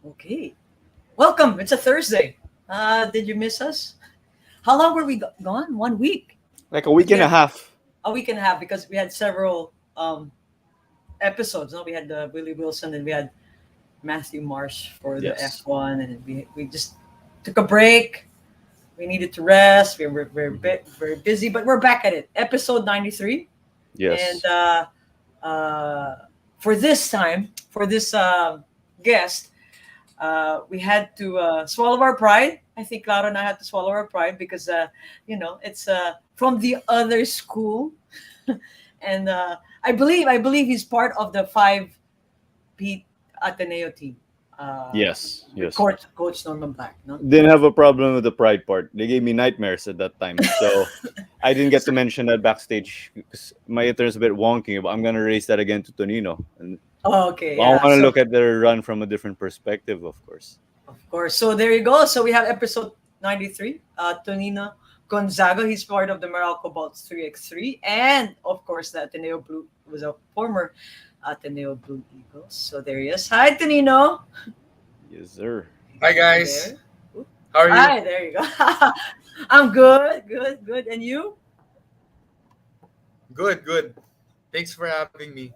Okay. Welcome. It's a Thursday. Did you miss us? How long were we gone? 1 week. Like a Because week we and a had half. a week and a half because we had several episodes. No, we had Willie Wilson and we had Matthew Marsh for the Yes. F1, and we just took a break. We needed to rest. We were Mhm. very busy, but we're back at it. Episode 93, and Yes. uh, for this time, for this guest, we had to swallow our pride. I think Clara and I had to swallow our pride because, it's from the other school, and I believe he's part of the five Pete Ateneo team, Yes. with Yes. Coach Norman Black. No. Didn't have a problem with the pride part. They gave me nightmares at that time. So I didn't get So, to mention that backstage because my intern's a bit wonky, but I'm gonna raise that again to Tonino. And oh, okay, I yeah. want to So look at their run from a different perspective, of course. of course. So there you go. So we have episode 93. Tonino Gonzaga. He's part of the Meralco Bolts 3x3. And of course, the Ateneo Blue was a former Ateneo Blue Eagles. So there he is. Hi, Tonino. Yes, sir. Hi Are you guys, there? Oop. how are you? Hi, there you go. I'm good, good, good. And you? Good, good. Thanks for having me.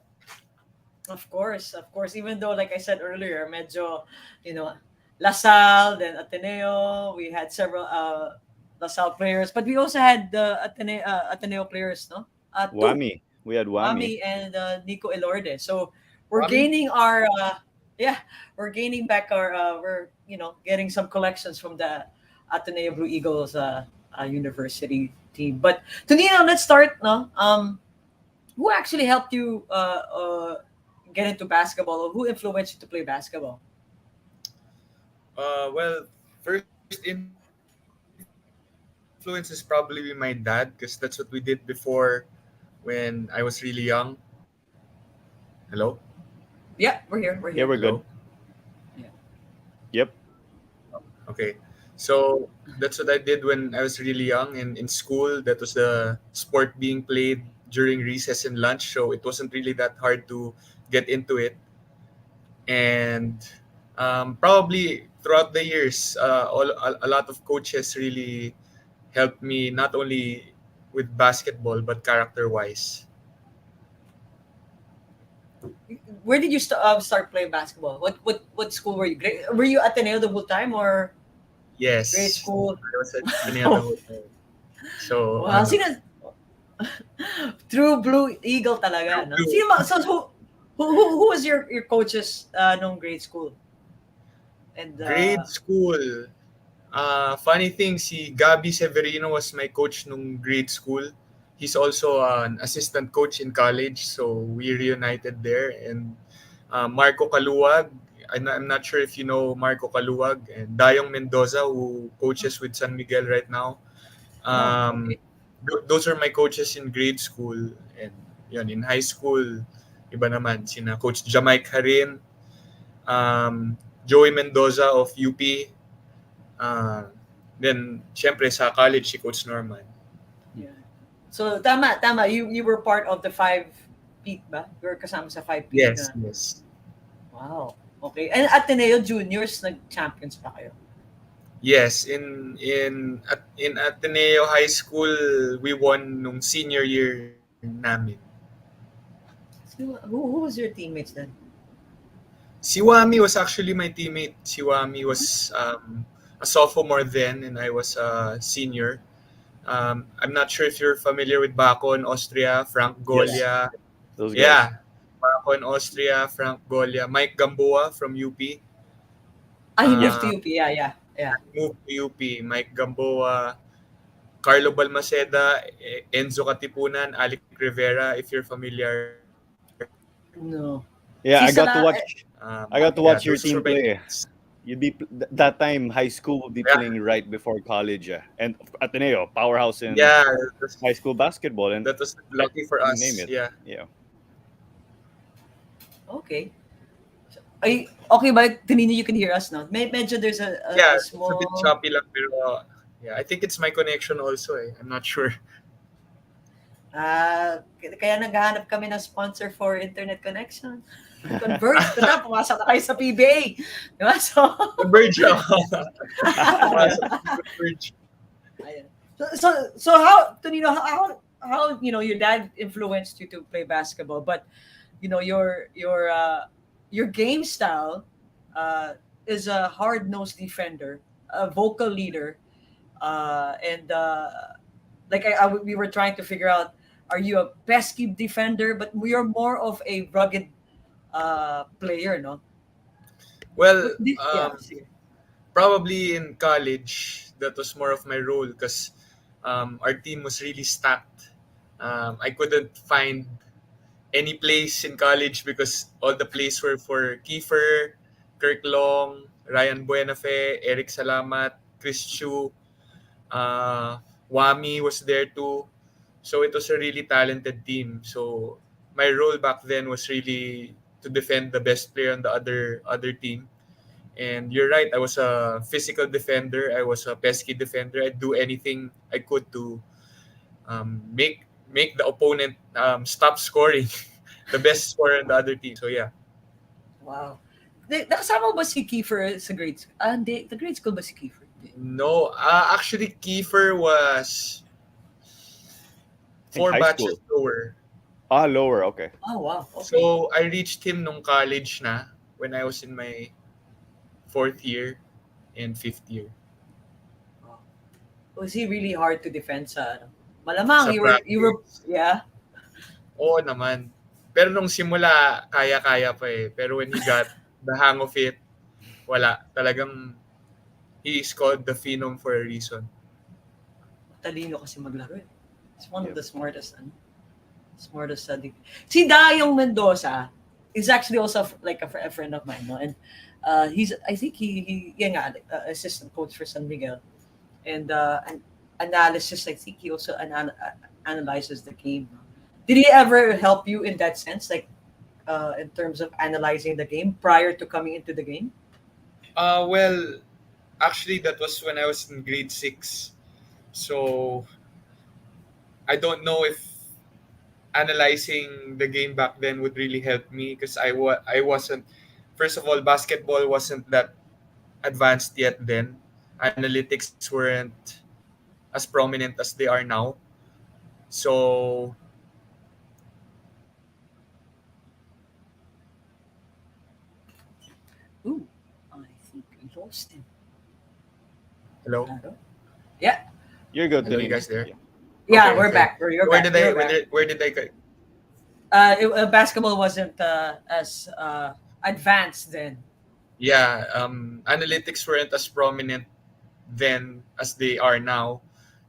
Of course, of course. Even though, like I said earlier, medyo, you know, LaSalle, then Ateneo. We had several LaSalle players, but we also had the Ateneo players, no? Two, Whammy. We had Whammy. Wami and Nico Elorde. So we're Mommy? gaining our, yeah, we're gaining back our, we're, getting some collections from the Ateneo Blue Eagles university team. But Tonino, let's start, no? Who actually helped you get into basketball, or who influenced you to play basketball? Well, first influence is probably my dad because that's what we did before when I was really young. Hello? Yeah, we're here. We're Hello? Yeah, here. we're good. Yeah. Yep. Okay. So that's what I did when I was really young and in school. That was the sport being played during recess and lunch. So it wasn't really that hard to get into it. And probably throughout the years, a lot of coaches really helped me not only with basketball but character wise. Where did you start playing basketball? What school were you? Were you Ateneo the whole time, or grade Yes, school? I was at Ateneo the Wow. whole time. So Wow. Sino, true Blue Eagle talaga, no? blue. So who was your coaches nung grade school? And Grade school. Funny thing, si Gabi Severino was my coach nung grade school. He's also an assistant coach in college, so we reunited there. And Marco Caluwag, I'm not sure if you know Marco Caluwag, and Dayong Mendoza, who coaches with San Miguel right now. oh, Um, okay. those are my coaches in grade school. And yun, in high school, iba naman, sina Coach Jamaic Harin, um, Joey Mendoza of UP, uh, then, syempre, sa college, si Coach Norman. Yeah. So tama. You were part of the five peat ba? You were kasama sa five peat Yes, na. yes. Wow. Okay. And Ateneo Juniors, nag-champions pa kayo? Yes, in Ateneo High School, we won nung senior year namin. So, who was your teammates then? Si Wami was actually my teammate. Si Wami was a sophomore then, and I was a senior. I'm not sure if you're familiar with Bacon, Austria, Frank Yeah. Yes. Golia. Those Yeah, guys. Bacon, Austria, Frank Golia. Mike Gamboa from UP. He Yep. moved to Uh, UP. Yeah. moved to UP. Mike Gamboa, Carlo Balmaceda, Enzo Katipunan, Alec Rivera, if you're familiar. No. Yeah, Si I got to Sala, watch. I got to Yeah, watch your those were team my play. teammates. That time high school would be Yeah, playing right before college, and Ateneo powerhouse in yeah, high school basketball, and that was lucky for you name us. it. Yeah. Yeah. okay. Ay, okay ba? Tinino, you can hear us now. Medyo there's Yeah, a it's a bit small... choppy lang pero yeah, I think it's my connection also eh. I'm not sure. Kaya naghahanap kami ng sponsor for internet connection. Converge, tara, pumasok na kayo sa PBA. Di ba? So, Converge ako. Pumasok sa Converge. ayun. So how, Tonino, how, your dad influenced you to play basketball, but, your game style is a hard-nosed defender, a vocal leader, and we were trying to figure out, are you a pesky defender, but you're more of a rugged player, no? Well, Yeah, sige. probably in college, that was more of my role because our team was really stacked. I couldn't find any place in college because all the plays were for Kiefer, Kirk Long, Ryan Buenafe, Eric Salamat, Chris Chu, uh, Wami was there too. So it was a really talented team. So my role back then was really to defend the best player on the other team. And you're right, I was a physical defender. I was a pesky defender. I'd do anything I could to make the opponent stop scoring, the best scorer on the other team. So yeah. Wow. Nakasama mo ba si Kiefer sa grade school? Hindi. The grade school ba si Kiefer? Hindi. No, actually Kiefer was I think 4 high batches school. lower. Lower. Okay. Oh, wow. Okay. So I reached him nung college na when I was in my fourth year and fifth year. Wow. Was he really hard to defend sa ano? Malamang Sa you were, practice. yeah. Oo naman. Pero nung simula, kaya-kaya pa eh. Pero when he got the hang of it, wala. Talagang he is called the Phenom for a reason. Talino kasi maglaro eh. He's one of Yep. the smartest si Dayong Mendoza is actually also like a friend of mine, no? And he's, I think he yeah nga, assistant coach for San Miguel, and an analysis. I think he also analyzes the game. Did he ever help you in that sense, like in terms of analyzing the game prior to coming into the game? Well, actually, that was when I was in grade 6. So, I don't know if analyzing the game back then would really help me because I wasn't, first of all, basketball wasn't that advanced yet then. Analytics weren't as prominent as they are now. So, Ooh, I think we lost him. hello? Hello? Yeah, You're good. Hello, you Tonino. guys there? Yeah. yeah, Okay, we're okay. back. You're Where back. did I You're back. where did I Basketball wasn't as advanced then. Yeah, analytics weren't as prominent then as they are now.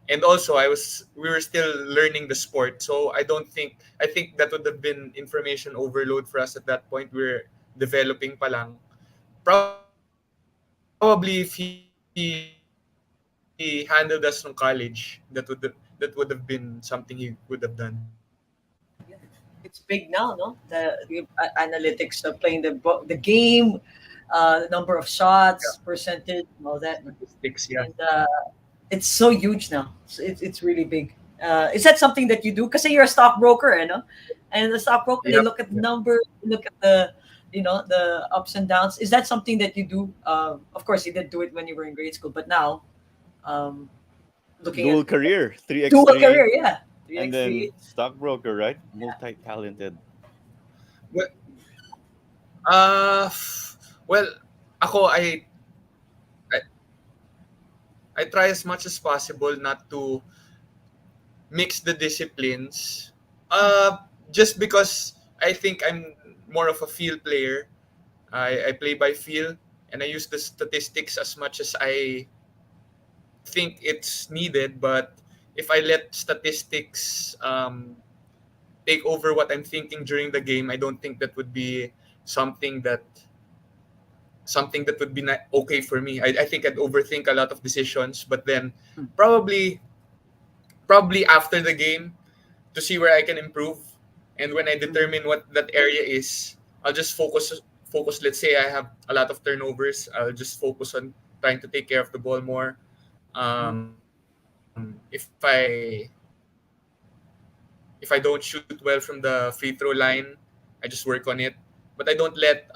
And also we were still learning the sport. So I think that would have been information overload for us at that point. We're developing pa lang. Probably if he handled us from college, that would have been something he would have done. Yeah. It's big now, no? The analytics of playing the game, the number of Yeah. shots, percentage, and all that, Statistics, yeah. and it's so huge now. It's really big. Is that something that you do? Because you're a stockbroker, you know, and the stockbroker, they Yep. look at the number, they look at the ups and downs. Is that something that you do? Of course, you did do it when you were in grade school, but now, um, looking Dual at career, dual 3x3, career, yeah, and then 3x3. stockbroker, right? Multi-talented. Well, uh, well, ako I I try as much as possible not to mix the disciplines. Just because I think I'm more of a feel player. I play by feel and I use the statistics as much as I think it's needed. But if I let statistics take over what I'm thinking during the game, I don't think that would be something that would be okay for me. I think I'd overthink a lot of decisions, but then probably after the game to see where I can improve. And when I determine what that area is, I'll just focus. Let's say I have a lot of turnovers. I'll just focus on trying to take care of the ball more. If I if I don't shoot well from the free throw line, I just work on it. But I don't let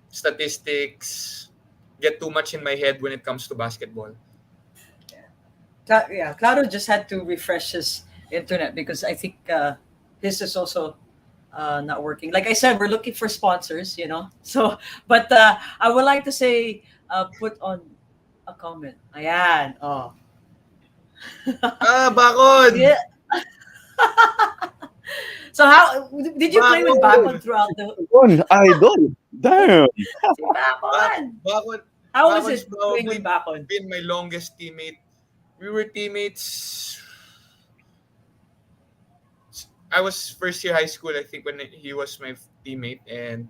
statistics get too much in my head when it comes to basketball. Yeah, Claro just had to refresh his internet because I think his is also not working. Like I said, we're looking for sponsors, you know. So, but I would like to say, put on a comment. Ayan. Oh. Bakon! Yeah. So how did you play with Bakon! Bacon throughout the One idol. Damn. si Bacon? Bakon, How was Bakon's it playing probably with Bacon? been my longest teammate. We were teammates. I was first year high school, I think, when he was my teammate, and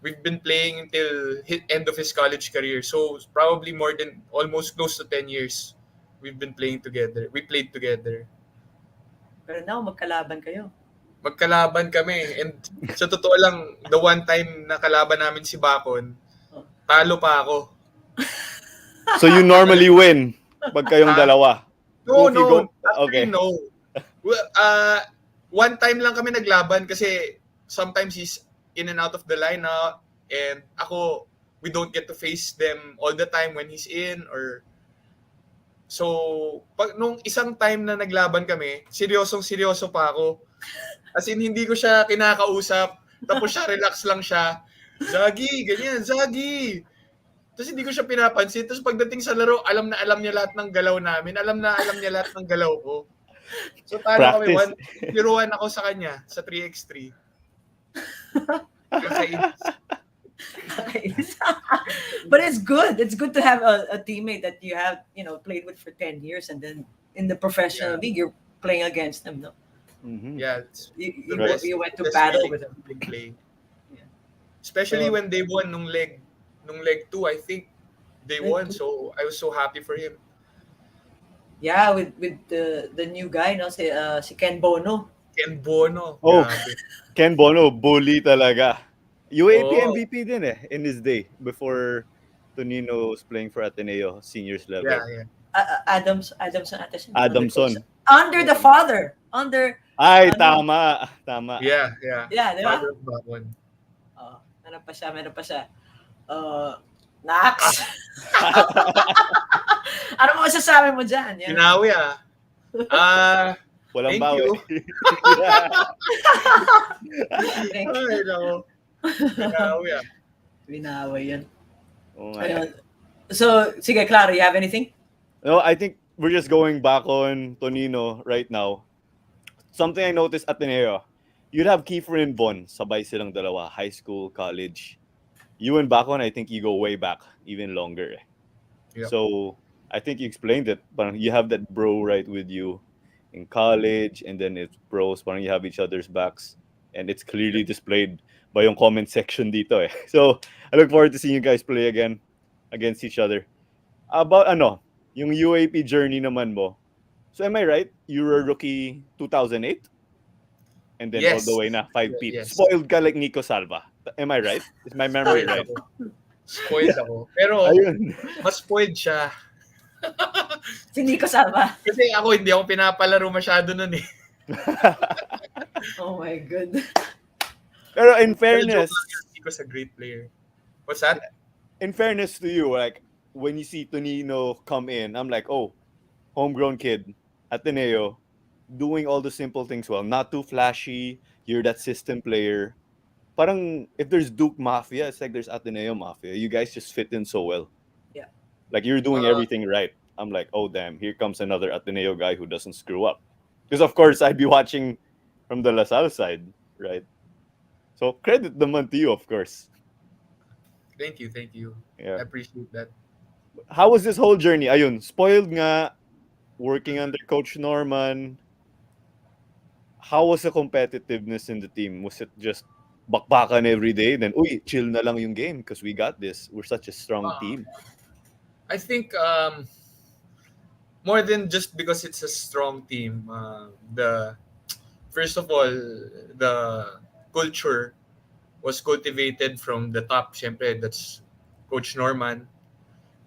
we've been playing until end of his college career. So probably more than almost close to 10 years. We've been playing together. We played together. Pero now magkalaban kayo. Magkalaban kami. And sa totoo lang, the one time na kalaban namin si Bakon, talo pa ako. So you normally win pag kayong dalawa. No, If you no. go, Actually, okay. no. Well, one time lang kami naglaban kasi sometimes he's in and out of the lineup, and ako, we don't get to face them all the time when he's in, or so pag nung isang time na naglaban kami, seryoso pa ako. As in, hindi ko siya kinakausap, tapos siya relax lang siya. Zagi, ganyan, Zagi. Tapos hindi ko siya pinapansin. Tapos pagdating sa laro, alam na alam niya lahat ng galaw namin. Alam na alam niya lahat ng galaw ko. So talo kami, Practice. 1-0 ako sa kanya sa 3x3. But it's good. It's good to have a teammate that you have, you know, played with for 10 years, and then in the professional league, you're playing against them. No? Mhm. Yeah, You went to battle with them. play. Yeah. Especially when they won nung leg 2, I think they Leg won. 2. So I was so happy for him. Yeah, with the new guy, no, si Ken Bono. Ken Bono. Oh. Grabe. Ken Bono, bully talaga. UAP Oo. MVP din in his day before Tonino was playing for Ateneo seniors level. Yeah. Adamson ata siya. Adamson. Under the father. Under Ay, ano? tama. Yeah. Yeah, di ba? Father of Bakon. Meron pa siya. Nax. Ano mo masasabi mo dyan? Yan. Ginawi Walang Thank bawi. you. Thank you. Ay, nako. Ginawi Binaway yan. Oo nga. Ayun. So, sige, Clara, you have anything? No, I think we're just going back on Tonino right now. Something I noticed at Ateneo, you'd have Kiefer and Von, sabay silang dalawa, high school, college. You and Bakon, I think you go way back, even longer. Yep. So, I think you explained it. Parang you have that bro right with you in college, and then it's bros, parang you have each other's backs. And it's clearly displayed by yung comment section dito eh. So, I look forward to seeing you guys play again against each other. About yung UAP journey naman mo. So am I right? You were a rookie 2008? And then Yes. all the way na 5-peat. Yes. Spoiled ka like Nico Salva. Am I right? Is my memory right? Spoiled ako. Pero, Ayun. mas spoiled siya. Si Nico Salva. Kasi ako, hindi ako pinapalaro masyado nun eh. Oh my God. Pero in fairness, Nico's a great player. What's that? in fairness to you, like when you see Tonino come in, I'm like, oh, homegrown kid, Ateneo, doing all the simple things well, not too flashy. You're that system player. Parang if there's Duke Mafia, it's like there's Ateneo Mafia. You guys just fit in so well. Yeah. Like you're doing everything right. I'm like, oh damn, here comes another Ateneo guy who doesn't screw up. Because of course I'd be watching from the LaSalle side, right? So credit naman to you, of course. Thank you. Yeah. I appreciate that. How was this whole journey? Ayun, spoiled nga, working under Coach Norman. How was the competitiveness in the team? Was it just bakbakan every day? Then, uy, chill na lang yung game because we got this. We're such a strong team. I think more than just because it's a strong team, first of all, the culture was cultivated from the top. Siyempre, that's Coach Norman,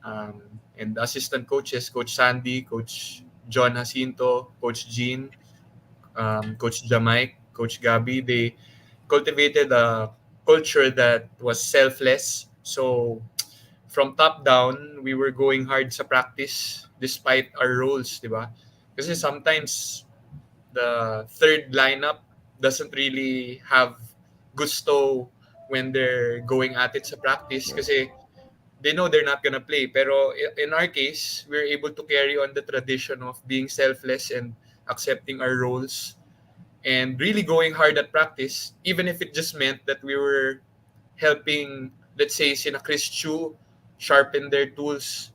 and assistant coaches, Coach Sandy, Coach John Jacinto, Coach Jean, Coach Jamike, Coach Gabby, they cultivated a culture that was selfless. So from top down, we were going hard sa practice despite our roles, di ba? Kasi sometimes the third lineup doesn't really have gusto when they're going at it sa practice kasi they know they're not gonna play. Pero in our case, we're able to carry on the tradition of being selfless and accepting our roles and really going hard at practice, even if it just meant that we were helping, let's say, sina Chris Chu sharpen their tools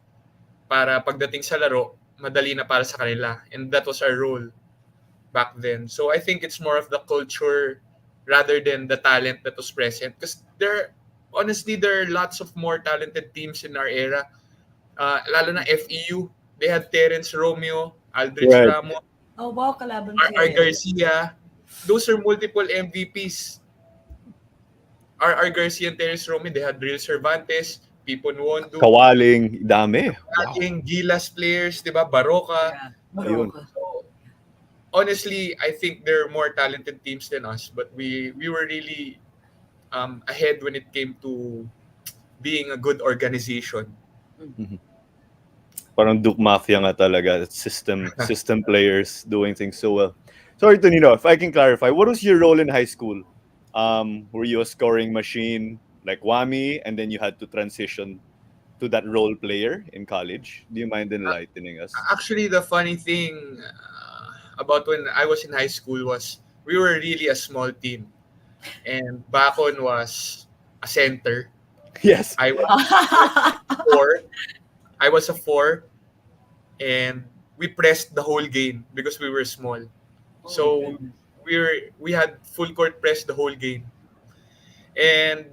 para pagdating sa laro, madali na para sa kanila. And that was our role back then. So I think it's more of the culture rather than the talent that was present. Because honestly, there are lots of more talented teams in our era. Lalo na FEU, they had Terence Romeo, Aldrich Right. Ramos, Oh, wow, kalaban mo R. siya. Garcia. Those are multiple MVPs. R. Garcia and Terence Romeo, they had Real Cervantes, Pipon Wondu, Kawaling, dami. Wow. ating Gilas players, di ba? Baroka. Yeah. Ayun. Baroka. So, honestly, I think there are more talented teams than us, but we were really ahead when it came to being a good organization. Parang Duke Mafia nga talaga. It's system players doing things so well. Sorry, Tonino, if I can clarify, what was your role in high school? Were you a scoring machine like Wami, and then you had to transition to that role player in college? Do you mind enlightening us? Actually, the funny thing about when I was in high school was we were really a small team. And Bakon was a center. Yes. I was four. I was a four. And we pressed the whole game because we were small. So we had full court press the whole game. And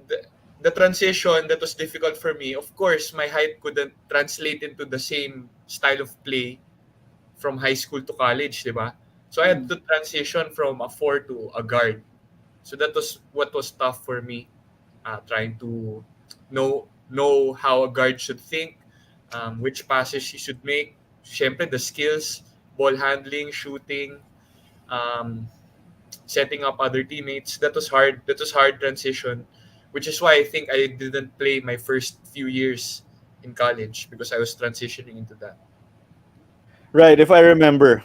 the transition that was difficult for me, of course, my height couldn't translate into the same style of play from high school to college, di ba? So I had to transition from a four to a guard. So that was what was tough for me, trying to know how a guard should think, which passes he should make. Siyempre, the skills, ball handling, shooting, um, setting up other teammates. That was hard. That was hard transition, which is why I think I didn't play my first few years in college because I was transitioning into that. Right, if I remember,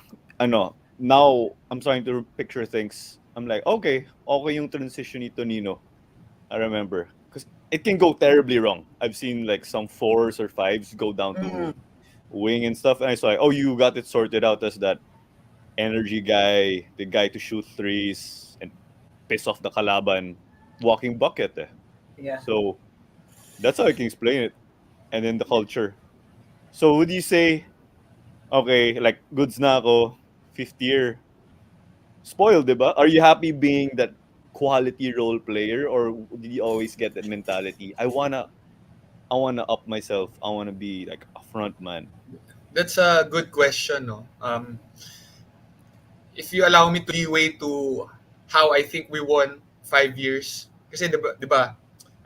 now I'm starting to picture things. I'm like, okay yung transition ni Tonino. I remember. Because it can go terribly wrong. I've seen like some fours or fives go down to wing and stuff. And I saw like, oh, you got it sorted out as that energy guy, the guy to shoot threes and piss off the kalaban, walking bucket. Yeah. So that's how I can explain it. And then the culture. So would you say, okay, like goods na ako, fifth year, spoiled, diba? Are you happy being that quality role player, or did you always get that mentality? I wanna up myself. I wanna be like a front man. That's a good question, no? If you allow me to leeway to how I think we won 5 years, kasi diba,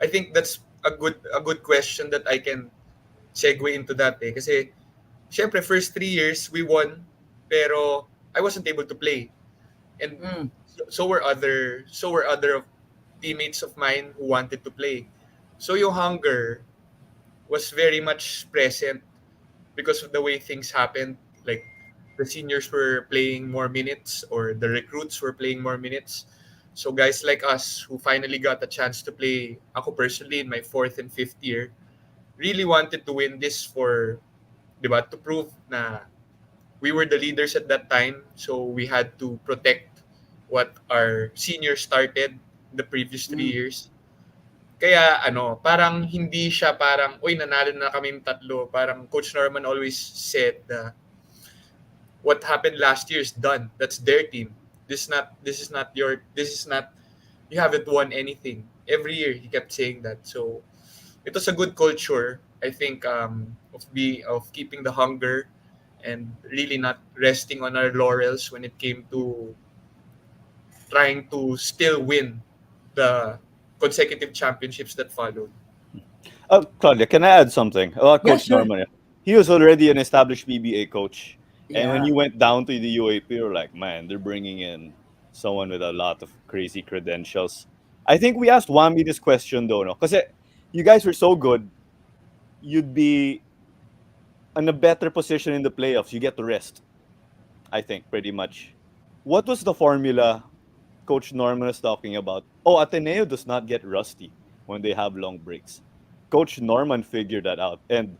I think that's a good question that I can segue into that eh. Kasi syempre first 3 years we won, pero I wasn't able to play, and so were other teammates of mine who wanted to play. So yung hunger was very much present because of the way things happened. Like the seniors were playing more minutes or the recruits were playing more minutes. So guys like us who finally got a chance to play, ako personally in my fourth and fifth year, really wanted to win this for, diba, to prove na we were the leaders at that time. So we had to protect what our seniors started the previous 3 years. Kaya parang hindi siya parang, uy, nanalo na kaming tatlo. Parang Coach Norman always said na what happened last year is done. That's their team. This is not, you haven't won anything. Every year he kept saying that. So it was a good culture, I think, of keeping the hunger and really not resting on our laurels when it came to trying to still win the consecutive championships that followed. Claudia, can I add something? Coach sure. Norman, he was already an established PBA coach. And when Yeah. you went down to the UAP, you're like, man, they're bringing in someone with a lot of crazy credentials. I think we asked Wami this question though, no? Because you guys were so good, you'd be in a better position in the playoffs. You get to rest, I think, pretty much. What was the formula Coach Norman is talking about? Oh, Ateneo does not get rusty when they have long breaks. Coach Norman figured that out. And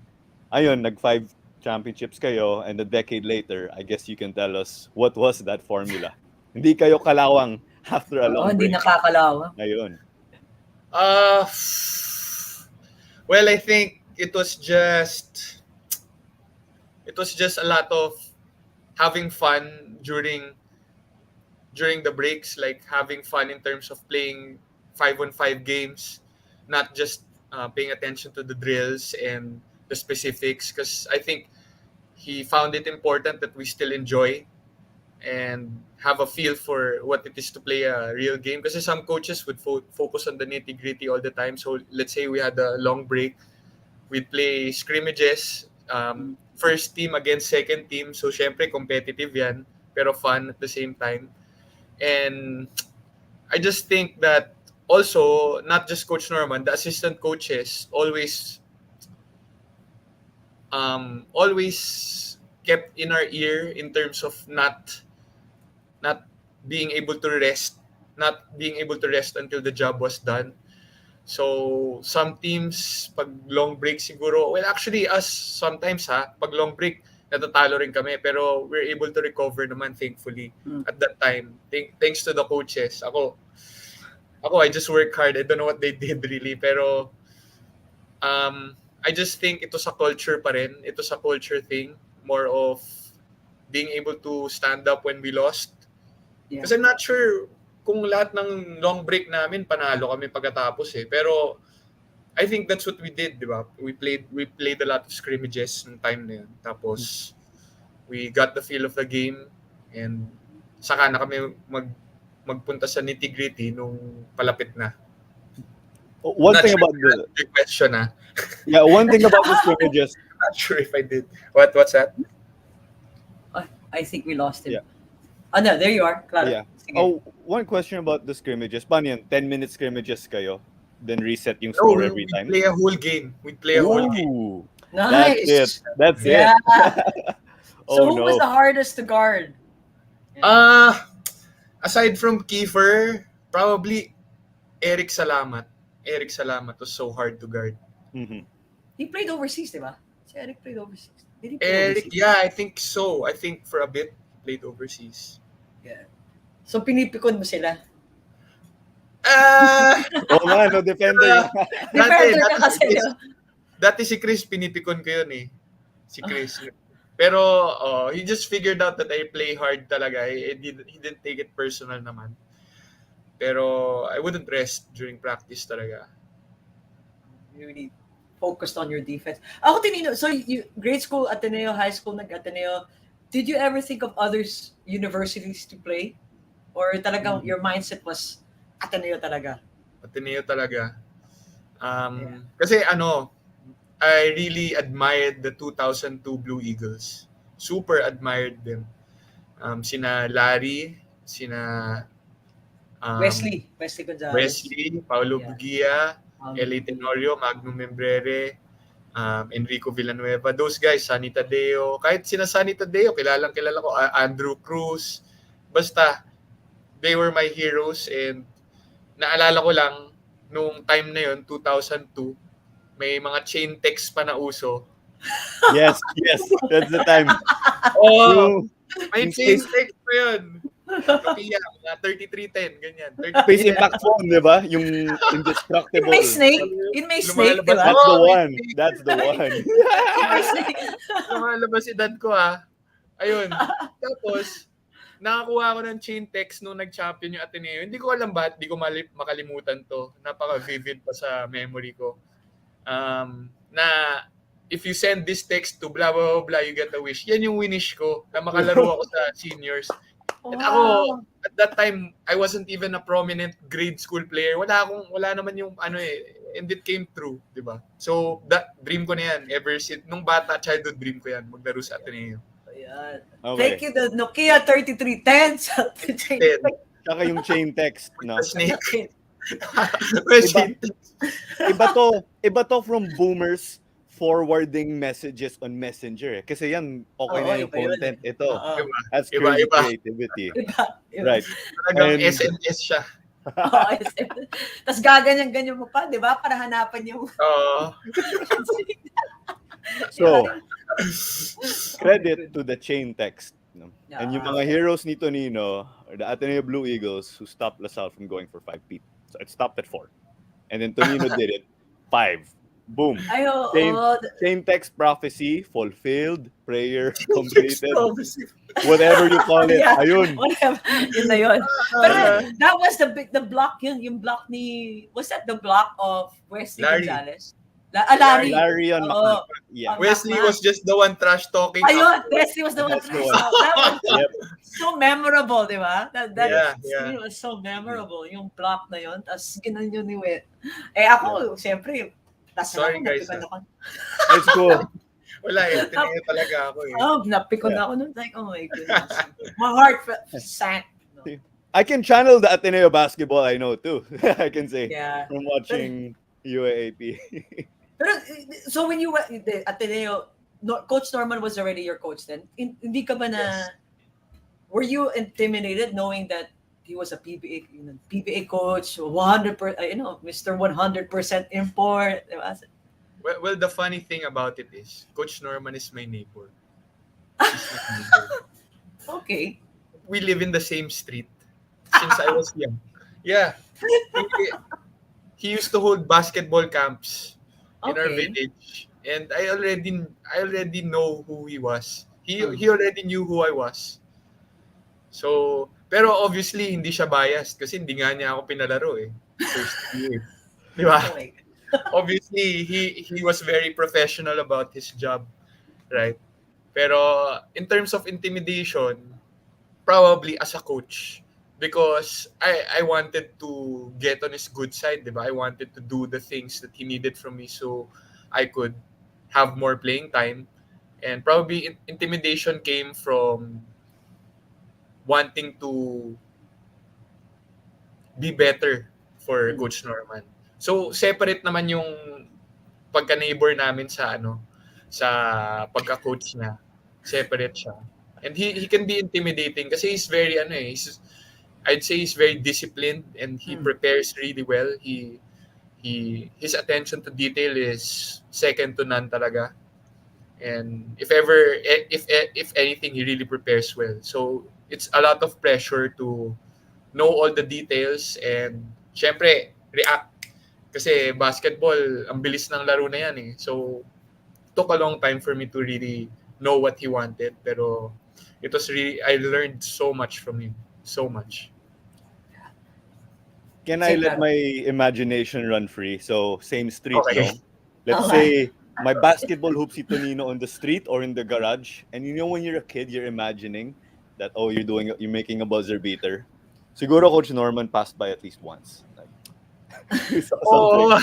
ayun, nag-5 championships kayo, and a decade later, I guess you can tell us what was that formula. Hindi kayo kalawang after a Oo, long hindi break. nakakalawa. Ayun. Uh, well, I think it was just a lot of having fun during the breaks, like having fun in terms of playing 5-on-5 games, not just paying attention to the drills and the specifics. Because I think he found it important that we still enjoy and have a feel for what it is to play a real game. Because some coaches would focus on the nitty gritty all the time. So let's say we had a long break, we'd play scrimmages, first team against second team. So syempre competitive yan, pero fun at the same time. And I just think that also, not just Coach Norman, the assistant coaches always kept in our ear in terms of not being able to rest, not being able to rest until the job was done. So some teams pag long break siguro, well actually us sometimes pag long break natatalo rin kami, pero we're able to recover naman thankfully at that time. Thanks to the coaches. Ako I just work hard. I don't know what they did really, pero I just think ito sa culture pa rin. Ito sa culture thing, more of being able to stand up when we lost. Yeah. Kasi I'm not sure kung lahat ng long break namin panalo kami pagkatapos pero I think that's what we did, di ba? We played a lot of scrimmages ng time na yun. Tapos we got the feel of the game and saka na kami magpunta sa nitty-gritty nung palapit na. One Not thing sure about if you answered your question yeah, one thing about the scrimmages. Not sure if I did. What's that? I think we lost him. Yeah. Oh, no, there you are. Claro. Yeah. Sige. Oh, one question about the scrimmages. Paano yan? 10-minute scrimmages kayo? Then reset yung No, score we every time? play a whole game. We play a whole game. Ooh, Nice. that's it. That's Yeah. it. So Oh who was no. the hardest to guard? Aside from Kiefer, probably Eric Salamat. Eric Salamat was so hard to guard. Mhm. He played overseas, di ba? Si Eric played overseas. Did he play Eric, overseas? yeah, I think so. I think for a bit, he played overseas. Yeah. So pinipikon mo sila? Ah! Oh man, no defender. Defender ka kasi, di ba? Dati si Chris, pinipikon ko yun Si Chris. Pero he just figured out that I play hard talaga. He didn't take it personal naman. Pero I wouldn't rest during practice talaga. You really focused on your defense. Ako, Tonino, so you, grade school, Ateneo, high school, nag-Ateneo, did you ever think of other universities to play? Or talagang your mindset was Ateneo talaga? Ateneo talaga. Kasi I really admired the 2002 Blue Eagles. Super admired them. Sina Larry, sina Wesley Gonzalez. Wesley, Paulo Yeah. Bugia, Eli Tenorio, Magnum Membrere, Enrico Villanueva. Those guys, Sunny Tadeo. Kahit sina Sunny Tadeo, kilala ko. Andrew Cruz. Basta, they were my heroes. And naalala ko lang, nung time na yun, 2002, may mga chain text pa na uso. Yes, that's the time. Oh, may yung chain space- text pa yun. Nokia, mga 3310, ganyan. Space Impact phone, di ba? Yung indestructible. Yun may snake. Yun may snake, di ba? That's the Oh, one. That's the one. May snake. Lumalabas edad ko Ayun. Tapos, nakakuha ako ng chain text nung nag-champion yung Ateneo. Hindi ko alam ba't, hindi ko makalimutan to. Napaka-vivid pa sa memory ko. Na if you send this text to blah, blah, blah, blah, you get a wish. Yan yung winish ko na makalaro ako sa seniors. At ako, at that time, I wasn't even a prominent grade school player. Wala naman yung and it came true, di ba? So, that dream ko na yan. Ever since, nung bata, childhood dream ko yan, maglaro sa Ateneo. Yeah. Yan. Thank Okay. you, the Nokia 3310. Then, Tsaka yung chain text, no? the snake. Okay. Well, Iba, chain text. iba to from boomers forwarding messages on Messenger. Kasi yan, okay Oo, na yung iba yun eh. content. Ito, Oo. Iba. that's Iba, crazy iba. creativity. Iba. Iba. Right. Talagang And SMS siya. Oo, tapos gaganyan-ganyan mo pa, di ba? Para hanapan yung... Oo. so, Iba. credit to the chain text. No? Yeah. And yung mga heroes ni Tonino are the Ateneo Blue Eagles who stopped LaSalle from going for 5 feet. So it stopped at 4. And then Tonino did it 5. Boom. Ay, oo. Chain text prophecy fulfilled, prayer completed, whatever you call it. Yeah. Ayun. Whatever. Yun na yun. Pero that was the block yun. Yung block ni... Was that the block of Wesley Larry. Gonzalez? Larry. Larry on Oo. Yeah. Wesley Macman. was just the one trash talking. Ayun, Wesley was the one. That's the one. That was Yep. so memorable, di ba? That Yeah, scene yeah. was so memorable. Yung block na yun. Tapos ginanyo ni Wet. Ako, siyempre, Sorry, guys, napikon ako. It's cool. Wala eh. Tinigil talaga ako eh. Napikon ako nun. Like, oh my goodness. My heart sank. No? I can channel the Ateneo basketball I know too. I can say Yeah. from watching UAAP. Pero, so when you were, the Ateneo, Coach Norman was already your coach then? Hindi ka ba na, Yes. were you intimidated knowing that he was a PBA coach, 100%, Mr. 100% import, diba? Well, the funny thing about it is, Coach Norman is my neighbor. He's my neighbor. Okay. We live in the same street since I was young. Yeah. He used to hold basketball camps in our Okay. village, and I already know who he was. He already knew who I was. So, pero obviously hindi siya biased kasi hindi nga niya ako pinalaro eh. First year. Di ba? Oh my God. Obviously he was very professional about his job, right? Pero in terms of intimidation, probably as a coach, because I wanted to get on his good side, diba? I wanted to do the things that he needed from me so I could have more playing time. And probably intimidation came from wanting to be better for Coach Norman. So separate naman yung pagka-neighbor namin sa sa pagka-coach niya. Separate siya. And he can be intimidating kasi he's very I'd say he's very disciplined and he prepares really well. His attention to detail is second to none talaga. And if anything, he really prepares well. So it's a lot of pressure to know all the details and syempre react. Kasi basketball, ang bilis ng laro na yan eh. So took a long time for me to really know what he wanted. Pero it was really, I learned so much from him. So much. Can I let my imagination run free? So same street, Okay. no? Let's say my basketball hoop si Tonino on the street or in the garage, and you know when you're a kid, you're imagining that you're making a buzzer beater. Siguro Coach Norman passed by at least once. Like, Oo.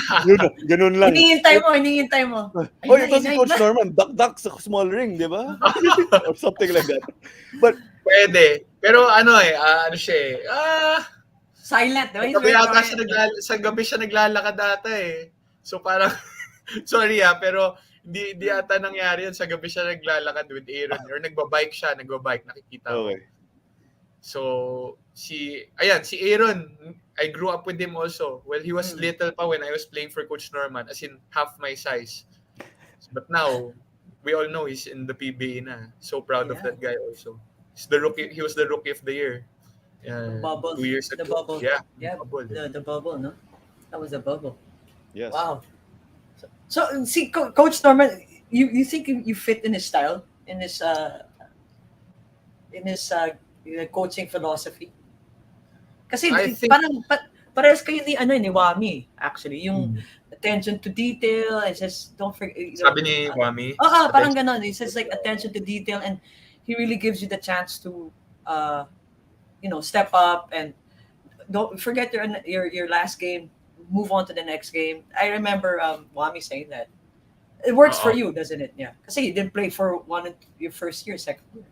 Ganun lang. Hinihintay mo. Oh, ito si Coach Norman, duck sa small ring, di ba? Or something like that. But Pwede. Pero siya eh. Silent, di ba? Sa gabi siya naglalakad ata eh. So parang, sorry pero hindi ata nangyari yun. Sa gabi siya naglalakad with Aaron. Or nagbabike, nakikita ko. okay. So, si Aaron, I grew up with him also. Well, he was little pa when I was playing for Coach Norman, as in half my size. But now, we all know he's in the PBA na. So proud of that guy also. He was the rookie of the year. Bubble. 2 years ago. The bubble. Yeah, bubble. The bubble, no? That was a bubble. Yes. Wow. So see, Coach Norman, you think you fit in his style, in his coaching philosophy? Kasi I think- parang parehas kayo ni Wami, actually. Yung attention to detail, and just don't forget. Sabi ni Wami. Parang ganon. He says like attention to detail, and he really gives you the chance to, step up and don't forget your last game. Move on to the next game. I remember Wami saying that. It works for you, doesn't it? Yeah. Kasi you didn't play for your first year, second year.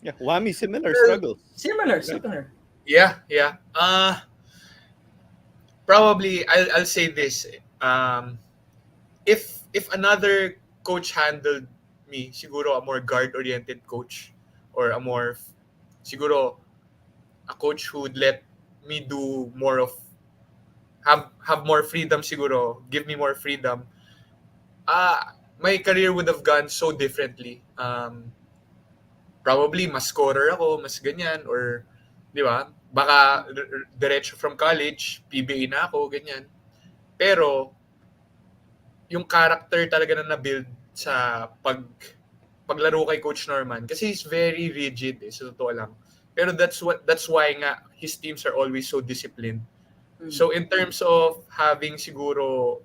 Yeah, Whammy, similar Well, struggles. Similar, Right. similar. yeah. Probably I'll say this. If another coach handled me, siguro a more guard-oriented coach or a more siguro a coach who would let me do more of have more freedom siguro, give me more freedom. My career would have gone so differently. Probably mas scorer ako, mas ganyan or 'di ba? Baka diretso from college, PBA na ako, ganyan. Pero yung character talaga na na-build sa paglaro kay Coach Norman kasi he's very rigid sa totoo lang. Pero that's why nga his teams are always so disciplined. So in terms of having siguro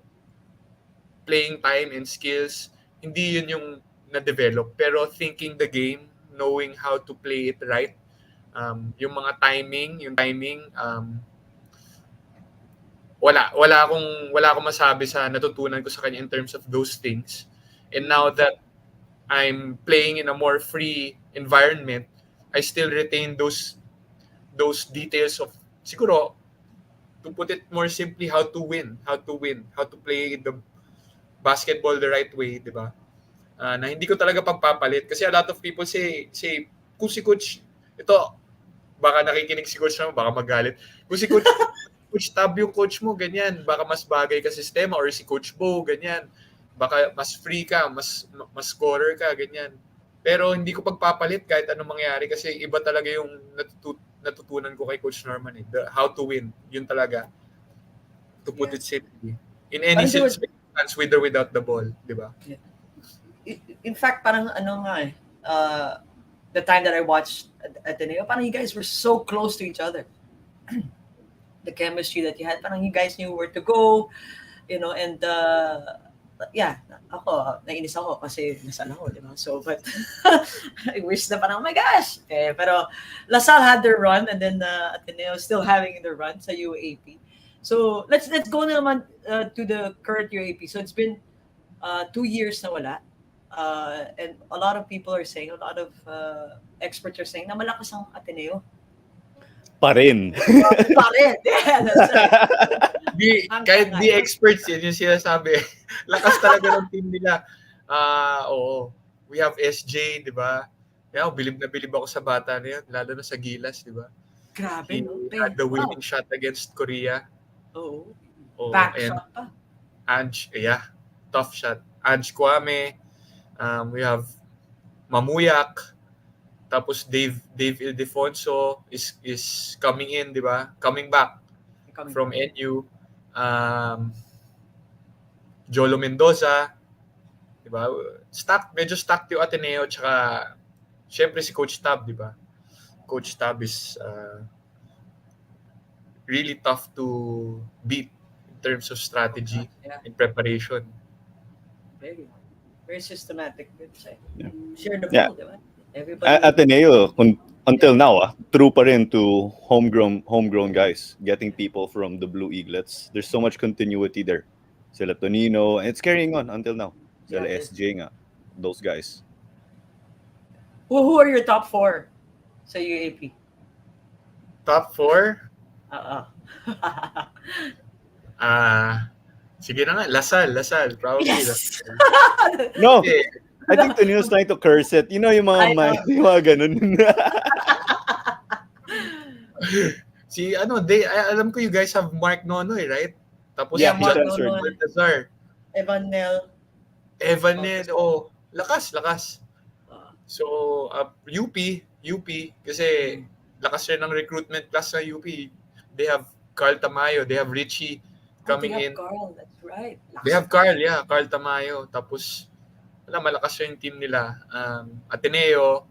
playing time and skills, hindi yun yung na-develop. Pero thinking the game, knowing how to play it right, yung mga timing, wala akong masabi sa natutunan ko sa kanya in terms of those things. And now that I'm playing in a more free environment, I still retain those details of siguro to put it more simply how to play the basketball the right way, 'di ba? Na hindi ko talaga pagpapalit kasi a lot of people say kung si coach ito baka nakikinig si coach naman baka magalit. Kung si coach Tab yung coach mo ganyan, baka mas bagay ka sa sistema or si coach Bo ganyan. Baka mas free ka, mas scorer ka ganyan. Pero hindi ko pagpapalit kahit anong mangyari kasi iba talaga yung natutunan ko kay Coach Norman how to win. Yun talaga. To put it simply. In any Parang George, circumstance with or without the ball, di ba? in fact, parang ano nga the time that I watched Ateneo, parang you guys were so close to each other. The chemistry that you had, parang you guys knew where to go, and yeah, nainis ako kasi nasal ako, di ba? So, but I wish na parang, oh my gosh! Pero LaSalle had their run and then Ateneo still having their run sa UAP. So, let's go naman to the current UAP. So, it's been 2 years na wala. And a lot of people are saying, a lot of experts are saying na malakas ang Ateneo. Pa rin. Parin! Yeah, that's right. Kahit di experts yun yung sinasabi. Lakas talaga ng team nila. Oo. We have SJ, di ba? Yeah, bilib na bilib ako sa bata na yun, lalo na sa Gilas, di ba? Grabe, He no? had the winning shot against Korea. Oo. Oh, Back and shot pa. tough shot. Ange Kwame, we have Mamuyak, tapos Dave Ildefonso is coming in, di ba? Coming back from NU. Jolo Mendoza, di ba? Medyo stacked yung Ateneo, tsaka syempre si Coach Tab, di ba? Coach Tab is really tough to beat in terms of strategy and preparation. Very, very systematic. Yeah. Share the Yeah. ball, di ba? Everybody. Ateneo, until now, true pa rin to homegrown guys, getting people from the Blue Eaglets. There's so much continuity there. Sila Tonino, and it's carrying on until now. Sila SJ nga, those guys. Who are your top 4 sa UAP? Top 4? Sige na nga, Lasal, probably. Yes! No, I think Tonino's trying to curse it. You know yung mga ganun. Alam ko you guys have Mark Nonoy, right? Tapos Mark Nonoy. Evan Nel, lakas. So, UP, kasi lakas rin ng recruitment class sa UP. They have Carl Tamayo, they have Richie coming in. Carl, that's right. They have Carl Tamayo. Tapos, malakas rin yung team nila. Ateneo,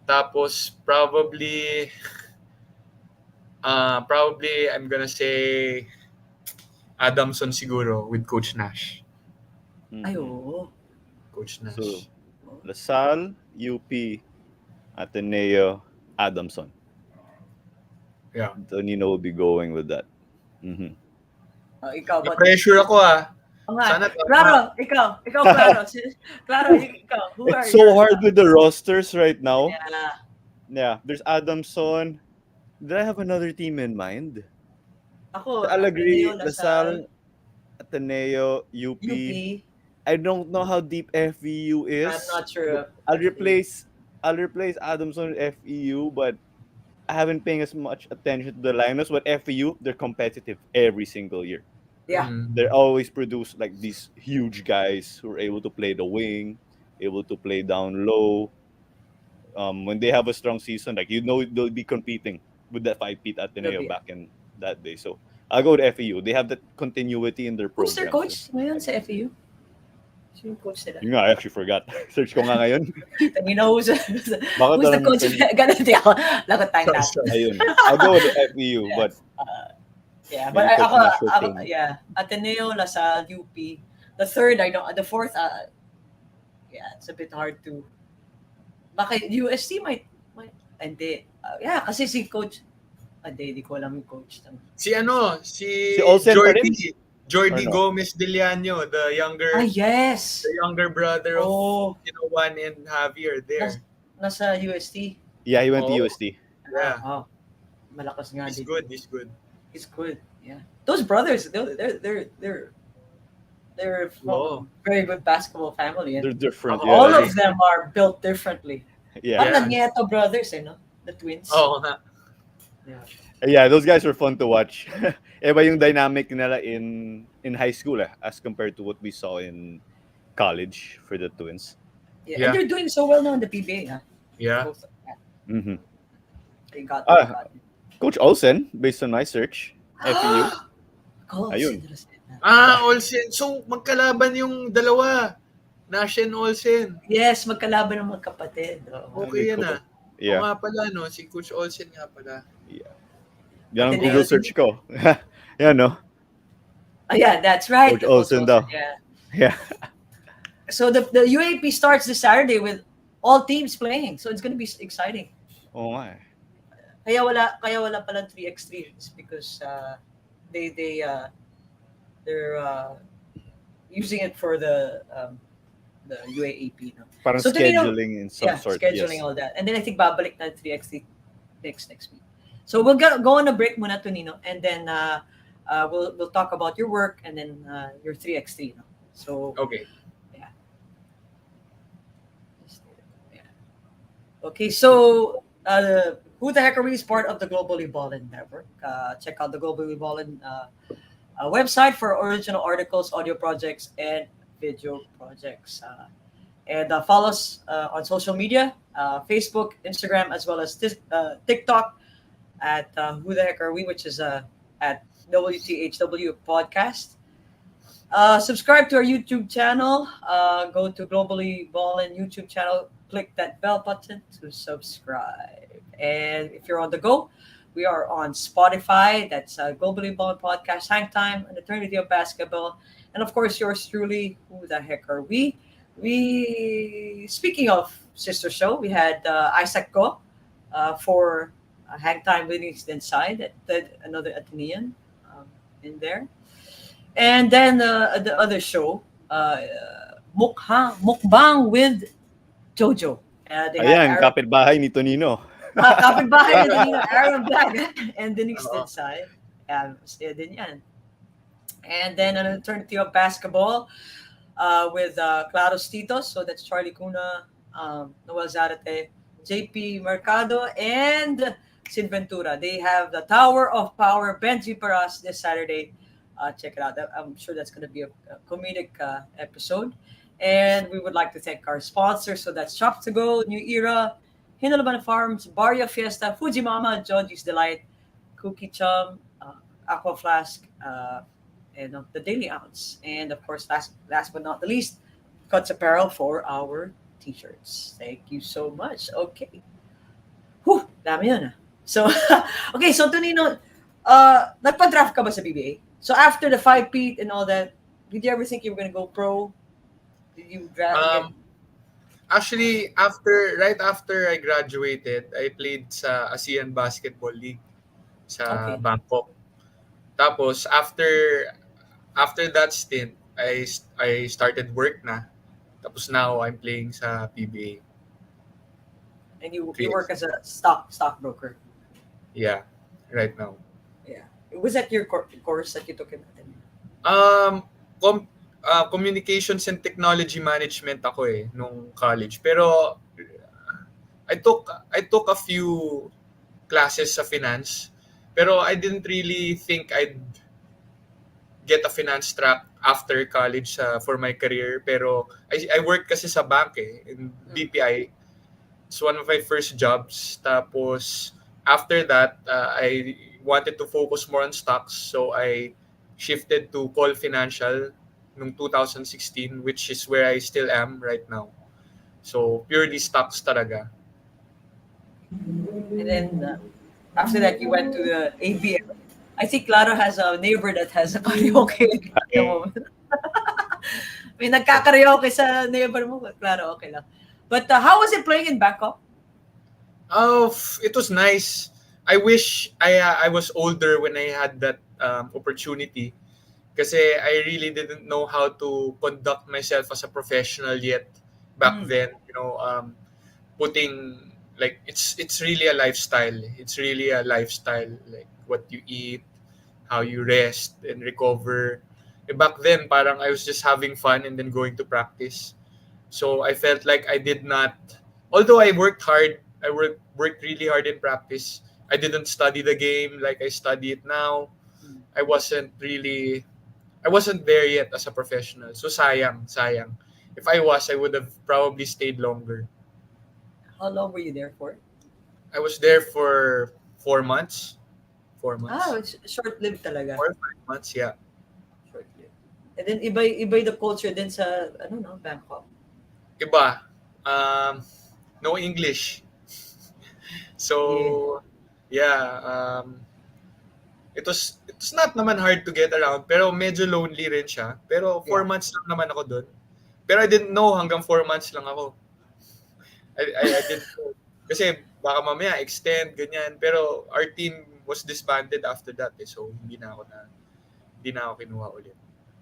tapos probably I'm gonna say Adamson siguro with Coach Nash. Ay, oo. Coach Nash. So, LaSalle, UP, Ateneo, Adamson. Yeah. Tonino will be going with that. Mm-hmm. Ikaw ba? Na-pressure ako Sana Claro, ikaw. Claro, ikaw. Who are It's so hard with the rosters right now. Yeah. Yeah, there's Adamson. Did I have another team in mind? Ako, Sa Alagri, Ateneo, Lasal, Lasal, Ateneo, UP. UP. I don't know how deep FEU I'm is. not sure But of I'll FE. replace I'll replace Adamson with FEU, but I haven't paying as much attention to the lineups. But FEU, they're competitive every single year. Yeah, They always produce like these huge guys who are able to play the wing, able to play down low. When they have a strong season, like they'll be competing with that five Pete it'll Ateneo be. back in that day. So I'll go with FEU. They have that continuity in their Who's their program. So coach ngayon sa FEU? Sino yung coach nila? yun nga, I actually forgot. Search ko nga ngayon. Tonino, Baka who's the tanongin coach? ko yun. Ganun di ako. Lagot tayong Sorry, lahat. sorry. Ayun. I'll go with the FEU, but Yes. Yeah, but maybe coach na short ako, term. yeah, Ateneo, Lasal, UP. The third, I don't, the fourth, yeah, it's a bit hard to, baka UST hindi. Yeah, kasi si coach, hindi ko alam yung coach. Si si Si Olsen pa rin? Jordi Or no? Gomez Diliano, the Yes! younger brother of Oh, Juan and Javier there. nasa UST. Yeah, he went to Oh. UST. Yeah. Oh, malakas nga He's din. good, he's good. He's good. Yeah, those brothers, they're from Oh. a very good basketball family, and They're different. Oh, all Yeah, of them are built differently. yeah. Parang Yeah. Nieto brothers, no? The twins. Oo nga. Yeah. Yeah, those guys were fun to watch. Iba yung dynamic nila in high school as compared to what we saw in college for the twins. Yeah. Yeah. And they're doing so well now in the PBA, huh? Yeah. Both of them. Mm-hmm. They got, Coach Olsen, based on my search, FEU. Coach, Ayun. Olsen. So, magkalaban yung dalawa. Nash and Olsen. Yes, magkalaban ng magkapatid. Oo. Okay yan Oo Yeah. nga pala, no? Si Coach Olsen nga pala. Yan ang Ateneo Google din. search ko. Yan, no? Oh, yeah, that's right. Coach Olsen daw. Yeah. Yeah. So the UAP starts this Saturday with all teams playing. So it's going to be exciting. Oo nga eh. Kaya wala pala 3x3 is because they're using it for the UAAP, no. Parang So, Tonino, scheduling in some sort. scheduling Yes. all that. And then I think babalik na 3x3 next week. So we'll go on a break muna, Tonino, and then we'll talk about your work and then your 3x3, no. So Okay. okay, so Who the Heck Are We is part of the Globally Ballin Network. Check out the Globally Ballin website for original articles, audio projects, and video projects. And follow us on social media, Facebook, Instagram, as well as TikTok at Who the Heck Are We, which is at WTHW Podcast. Subscribe to our YouTube channel. Go to Globally Ballin YouTube channel. Click that bell button to subscribe. And if you're on the go, we are on Spotify. That's Globally Ballin Podcast, Hang Time, An Eternity of Basketball. And of course, yours truly, Who the Heck Are We? Speaking of sister show, we had Isaac Go for Hang Time Winnings Inside, another Atenean in there. And then the other show, Mukbang with Jojo. Ayan, kapitbahay ni Tonino. Kapitbahay ni Tonino, Aaron Black, and Denise Oo. Dinsay. Din yan. And then an Eternity of Basketball with Claros Titos. So that's Charlie Cuna, Noel Zarate, JP Mercado, and Sid Ventura. They have the Tower of Power, Benji Paras this Saturday. Check it out. I'm sure that's going to be a comedic episode. And we would like to thank our sponsors. So that's Shop to Go, New Era, Hinalaban Farms, Barrio Fiesta, Fujimama, Joji's Delight, Cookie Chum, Aqua Flask, and the Daily Ounce. And of course, last but not the least, Cuts Apparel for our t-shirts. Thank you so much. Okay. Whew, dami yun. So, okay, so Tonino, nagpa-draft ka ba sa PBA? So after the 5-peat and all that, did you ever think you were going to go pro? Did you draft? Actually, right after I graduated, I played sa ASEAN Basketball League sa Okay. Bangkok. Tapos after that stint, I started work na. Tapos now I'm playing sa PBA. And you Yes. work as a stockbroker. Yeah, right now. Yeah. Was that your course that you took in Ateneo? Um, Communications and Technology Management ako nung college. Pero I took a few classes sa finance. Pero I didn't really think I'd get a finance track after college for my career. Pero I worked kasi sa bank in BPI. It's one of my first jobs. Tapos after that, I wanted to focus more on stocks. So I shifted to Call Financial noong 2016, which is where I still am right now. So purely stocks talaga. And then after that, you went to the ABM. I think Claro has a neighbor that has a karaoke at the moment. May nagkakaraoke sa neighbor mo. Claro, okay lang. But how was it playing in Bangkok? Oh, it was nice. I wish I was older when I had that opportunity. Kasi I really didn't know how to conduct myself as a professional yet back then. Putting like it's really a lifestyle. It's really a lifestyle, like what you eat, how you rest and recover. Back then, parang I was just having fun and then going to practice. So I felt like I did not, although I worked hard, I worked really hard in practice. I didn't study the game like I study it now. I wasn't really, I wasn't there yet as a professional. So sayang. If I was, I would have probably stayed longer. How long were you there for? I was there for 4 months. 4 months. It's short-lived talaga. 4 or 5 months, yeah. Short-lived. And then iba the culture din sa Bangkok. Iba. No English. So, yeah. It was not naman hard to get around, pero medyo lonely rin siya. Pero 4 months lang naman ako doon. Pero I didn't know hanggang 4 months lang ako. I didn't know. Kasi baka mamaya extend, ganyan. Pero our team was disbanded after that. So, hindi na ako kinuha ulit.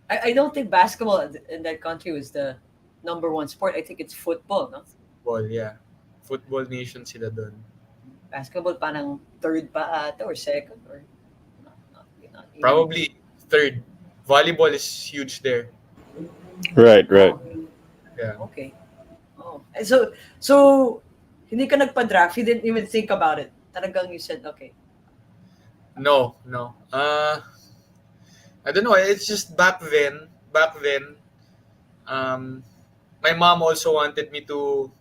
I don't think basketball in that country was the number one sport. I think it's football, no? Football, yeah. Football nation sila doon. Basketball parang third pa ata or second or not even. Probably third. Volleyball is huge there. Right. Yeah. Okay. Oh. So hindi ka nagpa-draft. You didn't even think about it. Talagang you said, okay. No. I don't know. It's just back then, my mom also wanted me to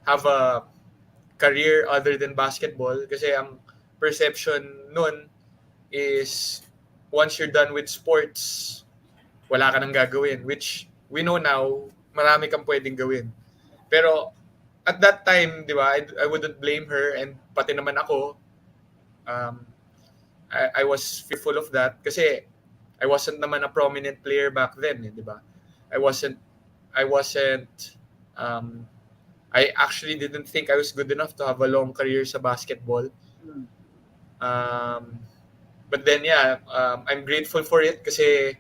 have a career other than basketball. Kasi ang perception nun is once you're done with sports, wala ka nang gagawin. Which we know now, marami kang pwedeng gawin. Pero at that time, di ba, I wouldn't blame her and pati naman ako. I was fearful of that kasi I wasn't naman a prominent player back then, di ba? I actually didn't think I was good enough to have a long career sa basketball. But then I'm grateful for it kasi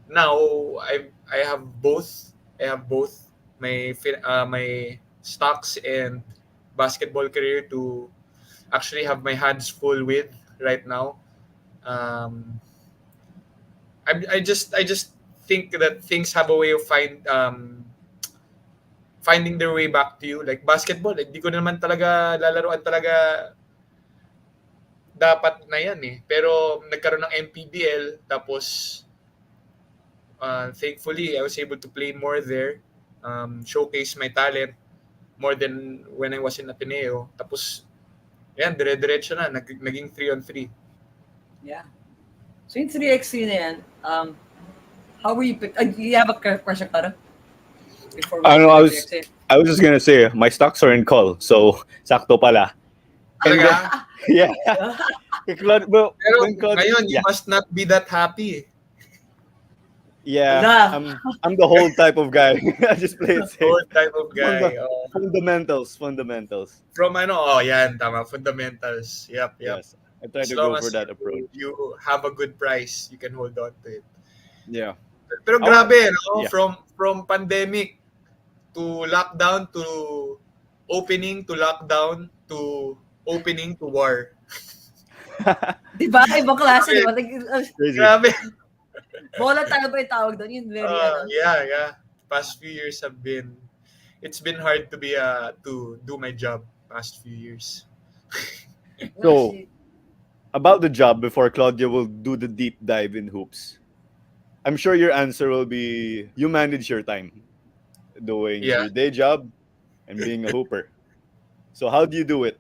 now I have both. I have both my stocks and basketball career to actually have my hands full with right now. I just think that things have a way of finding their way back to you. Like basketball, di ko naman talaga lalaruan talaga dapat na yan Pero nagkaroon ng MPBL, tapos thankfully I was able to play more there, showcase my talent more than when I was in Ateneo. Tapos dire-diretso na, naging 3-on-3. Yeah. So yung 3x3 na yan, how were you picked? Do you have a question, Clara? Before I know. go to 3x3? I was just gonna say my stocks are in call, so sakto pala. And then, Talaga? yeah. But Pero when Claude- ngayon, you yeah, must not be that happy. yeah. Wala. I'm the whole type of guy. I just play it safe. Old type of guy. Fundamentals. From yan, tama, fundamentals. Yep. Yes, I try As to long go for as that approach. you have a good price, you can hold on to it. Yeah. Pero Oh, grabe, no? yeah. From pandemic to lockdown to opening to lockdown to opening to war. Di ba? Ibang klase, di ba? Crazy. Grabe. Volatile ba yung tawag doon? Yun, very, Yeah. Past few years it's been hard to to do my job past few years. So, about the job, before Claudia will do the deep dive in hoops, I'm sure your answer will be you manage your time doing Yeah. your day job and being a hooper. So how do you do it?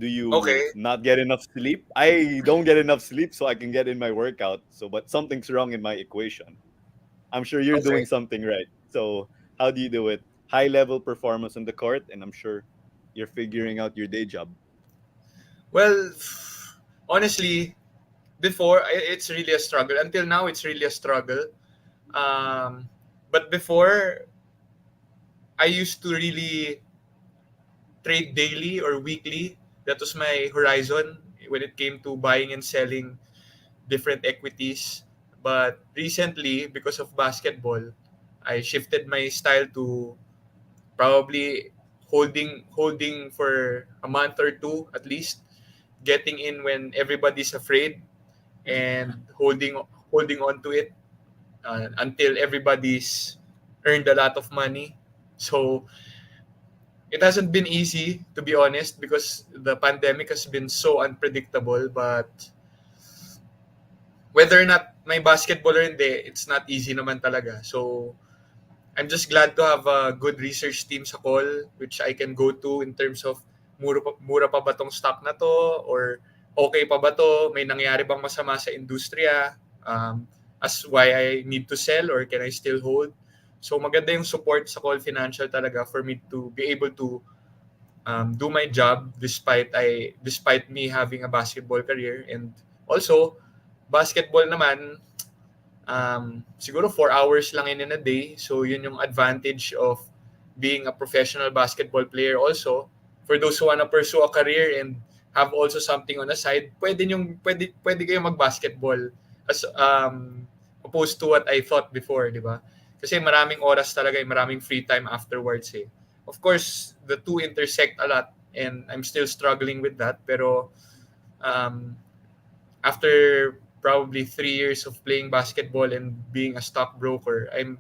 Do you Okay. not get enough sleep? I don't get enough sleep so I can get in my workout. So but something's wrong in my equation. I'm sure you're Okay. doing something right. So how do you do it? High level performance on the court, and I'm sure you're figuring out your day job. Well, honestly, before it's really a struggle. Until now, it's really a struggle. But before, I used to really trade daily or weekly. That was my horizon when it came to buying and selling different equities. But recently, because of basketball, I shifted my style to probably holding for a month or two at least, getting in when everybody's afraid, and holding on to it until everybody's earned a lot of money. So it hasn't been easy, to be honest, because the pandemic has been so unpredictable. But whether or not may basketball or hindi, it's not easy naman talaga. So I'm just glad to have a good research team sa call, which I can go to in terms of mura pa ba tong stock na to, or okay pa ba to, may nangyari bang masama sa industriya, as why I need to sell or can I still hold. So maganda yung support sa call financial talaga for me to be able to do my job despite me having a basketball career. And also basketball naman, siguro 4 hours lang in a day. So yun yung advantage of being a professional basketball player also. For those who wanna pursue a career and have also something on the side, pwede kayong mag-basketball as opposed to what I thought before, di ba? Kasi maraming oras talaga, maraming free time afterwards eh. Of course, the two intersect a lot and I'm still struggling with that. Pero after probably 3 years of playing basketball and being a stockbroker, I'm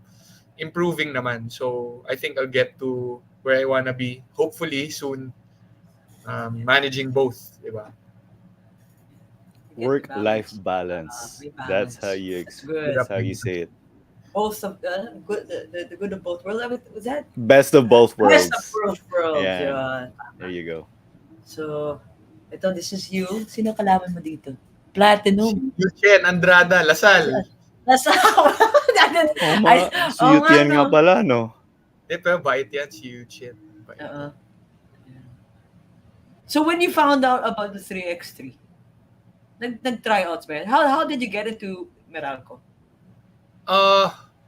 improving naman. So I think I'll get to where I wanna be, hopefully soon, managing both, di ba? Work-life balance. That's how That's good. that's how you say it. Both of good, the good of both worlds. I mean, was that Best of both best of worlds. both worlds? Yeah. Yun. There you go. So, ito, this is you. Sino kalaban mo dito? Platinum. Yuchen, Andrada, Lasal. Nasa Oh, si Yutian nga pala, no? Pero bait yan si Yuchen. So when you found out about the 3x3, nag-tryouts ba yan? How did you get into Meralco?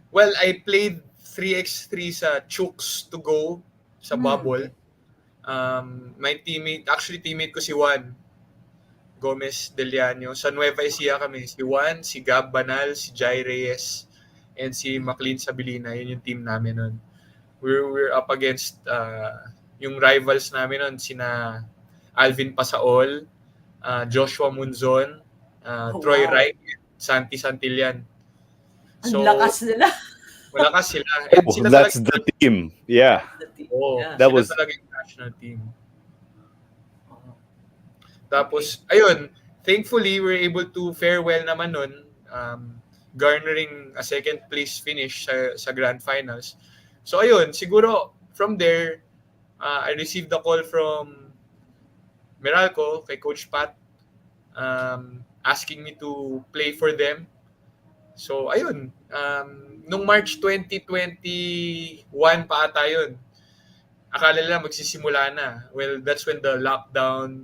Well, I played 3x3 sa Chooks to go sa bubble. My teammate ko si Juan Gomez Deliano. Sa Nueva Ecija kami. Si Juan, si Gab Banal, si Jai Reyes, and si Maclean Sabilina. Yun yung team namin nun. We're up against yung rivals namin nun, sina Alvin Pasaol, Joshua Munzon, Troy Wright, Santi Santillan. Ang lakas nila. Malakas sila. And sila That's talaga, the team. Yeah. that was talaga yung national team. Tapos, ayun, thankfully, we're able to fare well naman nun, garnering a second place finish sa Grand Finals. So, ayun, siguro, from there, I received a call from Meralco, kay Coach Pat, asking me to play for them. So, ayun, nung March 2021 pa ata yun, akala nila magsisimula na. Well, that's when the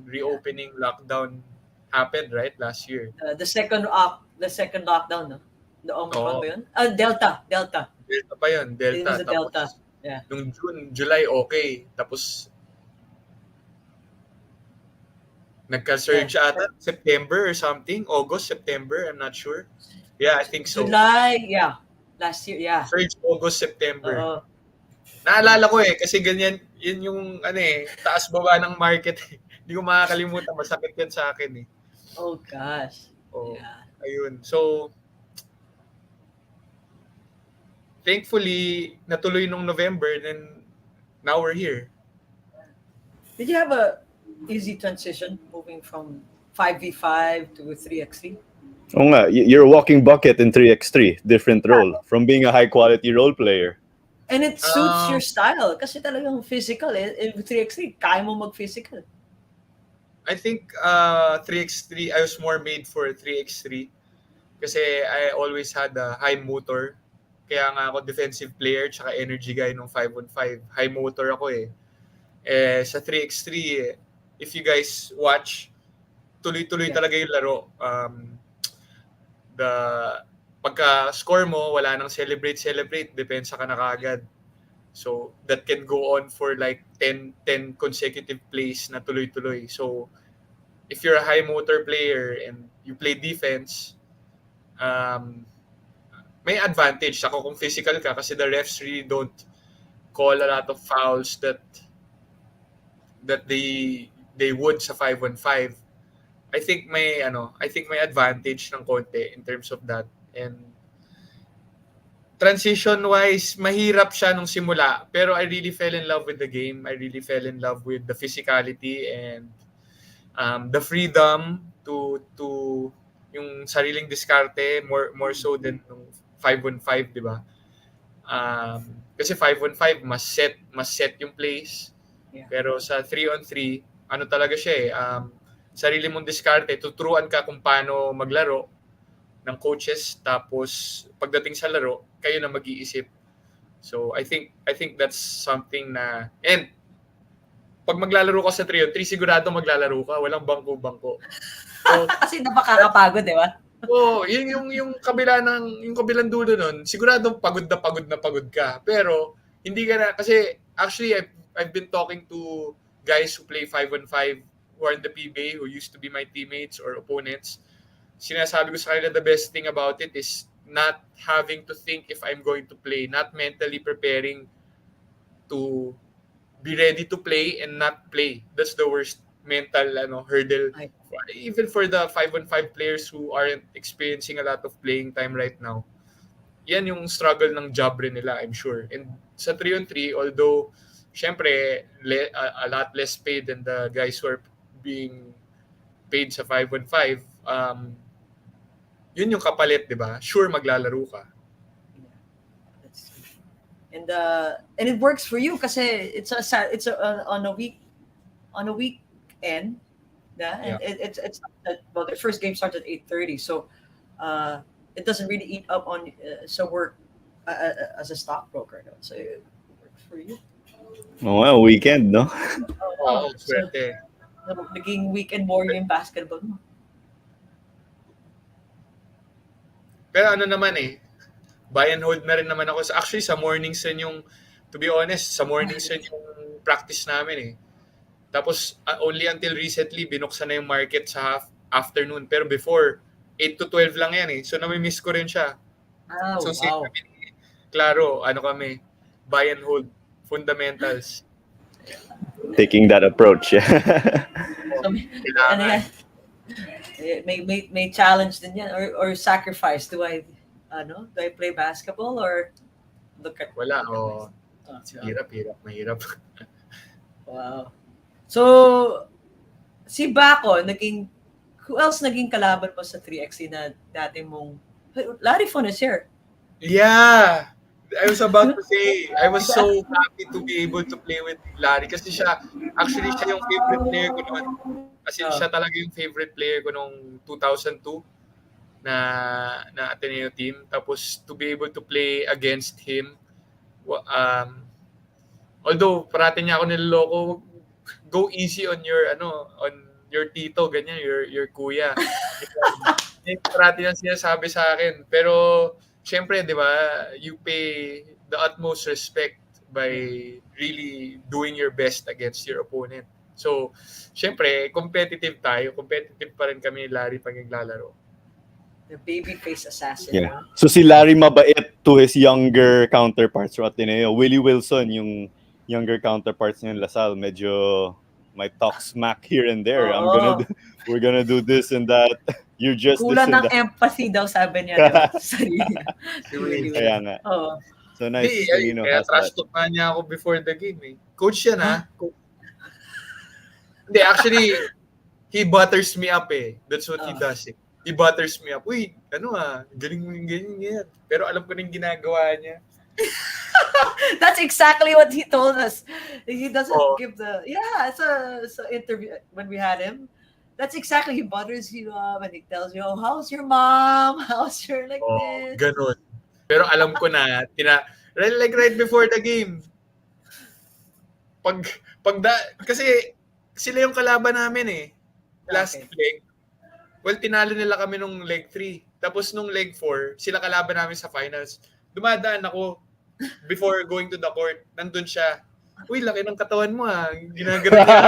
reopening lockdown happened, right? Last year. The second lockdown, no? The Omicron ba yun? Delta. Delta pa yun. It was Delta. a Delta. Yeah. Nung July, okay. Tapos, nagka-surge ata September or something. August, September, I'm not sure. Yeah, I think so. July, yeah. Last year, yeah. Surge August, September. Naalala ko kasi ganyan, yun yung taas-baba ng market. Hindi ko makakalimutan, masakit yan sa akin Oh gosh. Oh, Yeah. ayun. So, thankfully, natuloy nung November, then now we're here. Did you have a easy transition moving from 5v5 to 3x3? Oo nga, you're a walking bucket in 3x3, different role from being a high quality role player. And it suits your style kasi talagang physical In 3x3, kaya mo mag-physical. I think 3x3, I was more made for 3x3 kasi I always had a high motor. Kaya nga ako defensive player tsaka energy guy nung 5-on-5. High motor ako sa 3x3, if you guys watch, tuloy-tuloy talaga yung laro. Pagka-score mo, wala nang celebrate, depensa ka na kaagad. So, that can go on for like 10 consecutive plays na tuloy-tuloy. So, if you're a high motor player and you play defense, may advantage ako kung physical ka kasi the refs really don't call a lot of fouls that they would sa 5-on-5. I think may advantage ng konti in terms of that. And transition wise, mahirap siya nung simula, pero I really fell in love with the game. I really fell in love with the physicality and the freedom to yung sariling diskarte more so than nung 5-on-5, di ba? Kasi 5-on-5 mas set yung plays. Yeah. Pero sa 3-on-3, ano talaga siya sarili mong diskarte, tuturuan ka kung paano maglaro ng coaches, tapos pagdating sa laro, kayo na mag-iisip. So I think that's something na, and pag maglalaro ka sa 3-on-3, sigurado maglalaro ka, walang bangko-bangko. So, kasi napakakapagod, di ba? yun yung kabilang dulo nun, sigurado pagod ka. Pero hindi ka na, kasi actually I've been talking to guys who play 5-on-5 who are in the PBA, who used to be my teammates or opponents. Sinasabi ko sa kanila, the best thing about it is not having to think if I'm going to play, not mentally preparing to be ready to play and not play. That's the worst mental hurdle. Even for the 5-on-5 players who aren't experiencing a lot of playing time right now. Yan yung struggle ng job rin nila, I'm sure. And sa 3-on-3, although syempre a lot less paid than the guys who are being paid sa 5-on-5, yun yung kapalit, di ba? Sure, maglalaro ka. And it works for you kasi it's on a weekend. And it's well, the first game starts at 8:30, so it doesn't really eat up on so work as a stockbroker. No? So it works for you. Well, weekend, no? Swerte. Naging weekend warrior yung basketball mo. Pero ano naman buy and hold na rin naman ako. Actually, sa mornings rin yung, to be honest, sa mornings rin yung practice namin Tapos, only until recently, binuksan na yung market sa afternoon. Pero before, 8 to 12 lang yan So, nami-miss ko rin siya. Oh, so, wow. Klaro, kami, buy and hold, fundamentals. Taking that approach, yeah. So, may challenge din yan or sacrifice. Do I play basketball or look at wala mahirap. Wow. So si Bako who else naging kalaban mo sa 3x3 na dati mong Larry Fon is here. Yeah, I was about to say, I was so happy to be able to play with Larry kasi siya yung favorite player ko noon. Kasi siya talaga yung favorite player ko noong 2002 na Ateneo team. Tapos to be able to play against him, although parati niya ako niloloko, go easy on your tito, ganyan, your kuya. Parati niyang sinasabi sa akin. Pero syempre, di ba, you pay the utmost respect by really doing your best against your opponent. So, syempre, competitive pa rin kami ni Larry pag naglalaro. The babyface assassin. Yeah. So si Larry mabait to his younger counterparts from Ateneo. Willie Wilson, yung younger counterparts niya in Lasal, medyo might talk smack here and there. Oo. We're gonna do this and that. You're just this Kulang and ng that. empathy daw, sabi niya, di ba? Sa sarili niya. Si Will. Kaya nga. Oo. So nice. Hindi, Tonino kaya has trash that. talk na niya ako before the game eh. Coach yan ha? Hindi, actually, he butters me up eh. That's what he does eh. He butters me up. Uy, galing mo yung ganyan. Pero alam ko na yung ginagawa niya. That's exactly what he told us. He doesn't Oh. give the so interview when we had him. That's exactly, he butters you up and he tells you, oh, how's your mom? How's your like this? Ganun. Pero alam ko na, like right before the game, kasi sila yung kalaban namin eh. Last leg. Well, tinalo nila kami nung leg 3. Tapos nung leg 4, sila kalaban namin sa finals. Dumadaan ako before going to the court. Nandun siya. Uy, laki ng katawan mo ha. Ginagano niya.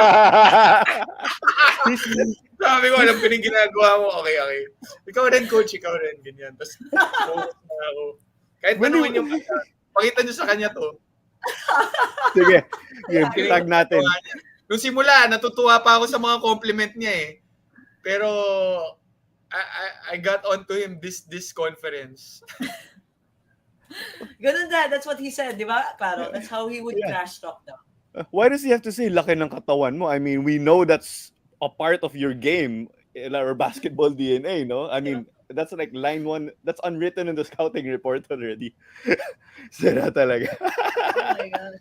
Sabi ko, alam ko yung ginagawa mo. Okay. Ikaw rin, coach. Ikaw rin. Ganyan. Tapos, focus na ako. Kahit tanungin yung pakita nyo sa kanya to. Sige. Tag natin. Nung simula, natutuwa pa ako sa mga compliment niya eh. Pero, I got onto him this conference. Ganun that's what he said, di ba? Claro, that's how he would trash talk daw. Why does he have to say laki ng katawan mo? I mean, we know that's a part of your game or basketball DNA, no? I mean, that's like line 1. That's unwritten in the scouting report already. Sira talaga. Oh my God.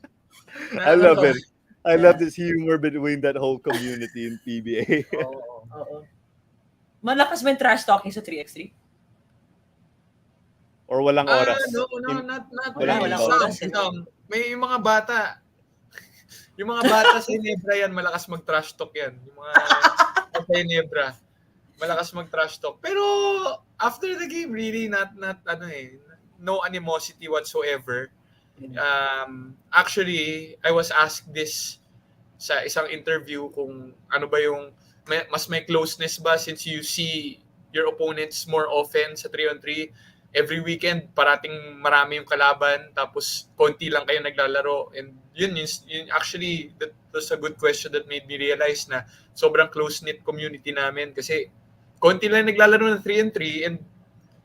I love it. I love this humor between that whole community in PBA. Oo. Malakas ba yung trash talking sa 3x3? Or walang oras? No, not Walang oras. May yung mga bata. Yung mga bata sa Ginebra yan, malakas mag-trash talk yan. Yung mga sa Ginebra, malakas mag-trash talk. Pero after the game, really no animosity whatsoever. Actually, I was asked this sa isang interview kung ano ba yung mas may closeness ba since you see your opponents more often sa 3-on-3. Every weekend, parating marami yung kalaban, tapos konti lang kayo naglalaro. And yun actually, that was a good question that made me realize na sobrang close-knit community namin. Kasi konti lang naglalaro ng 3-on-3 and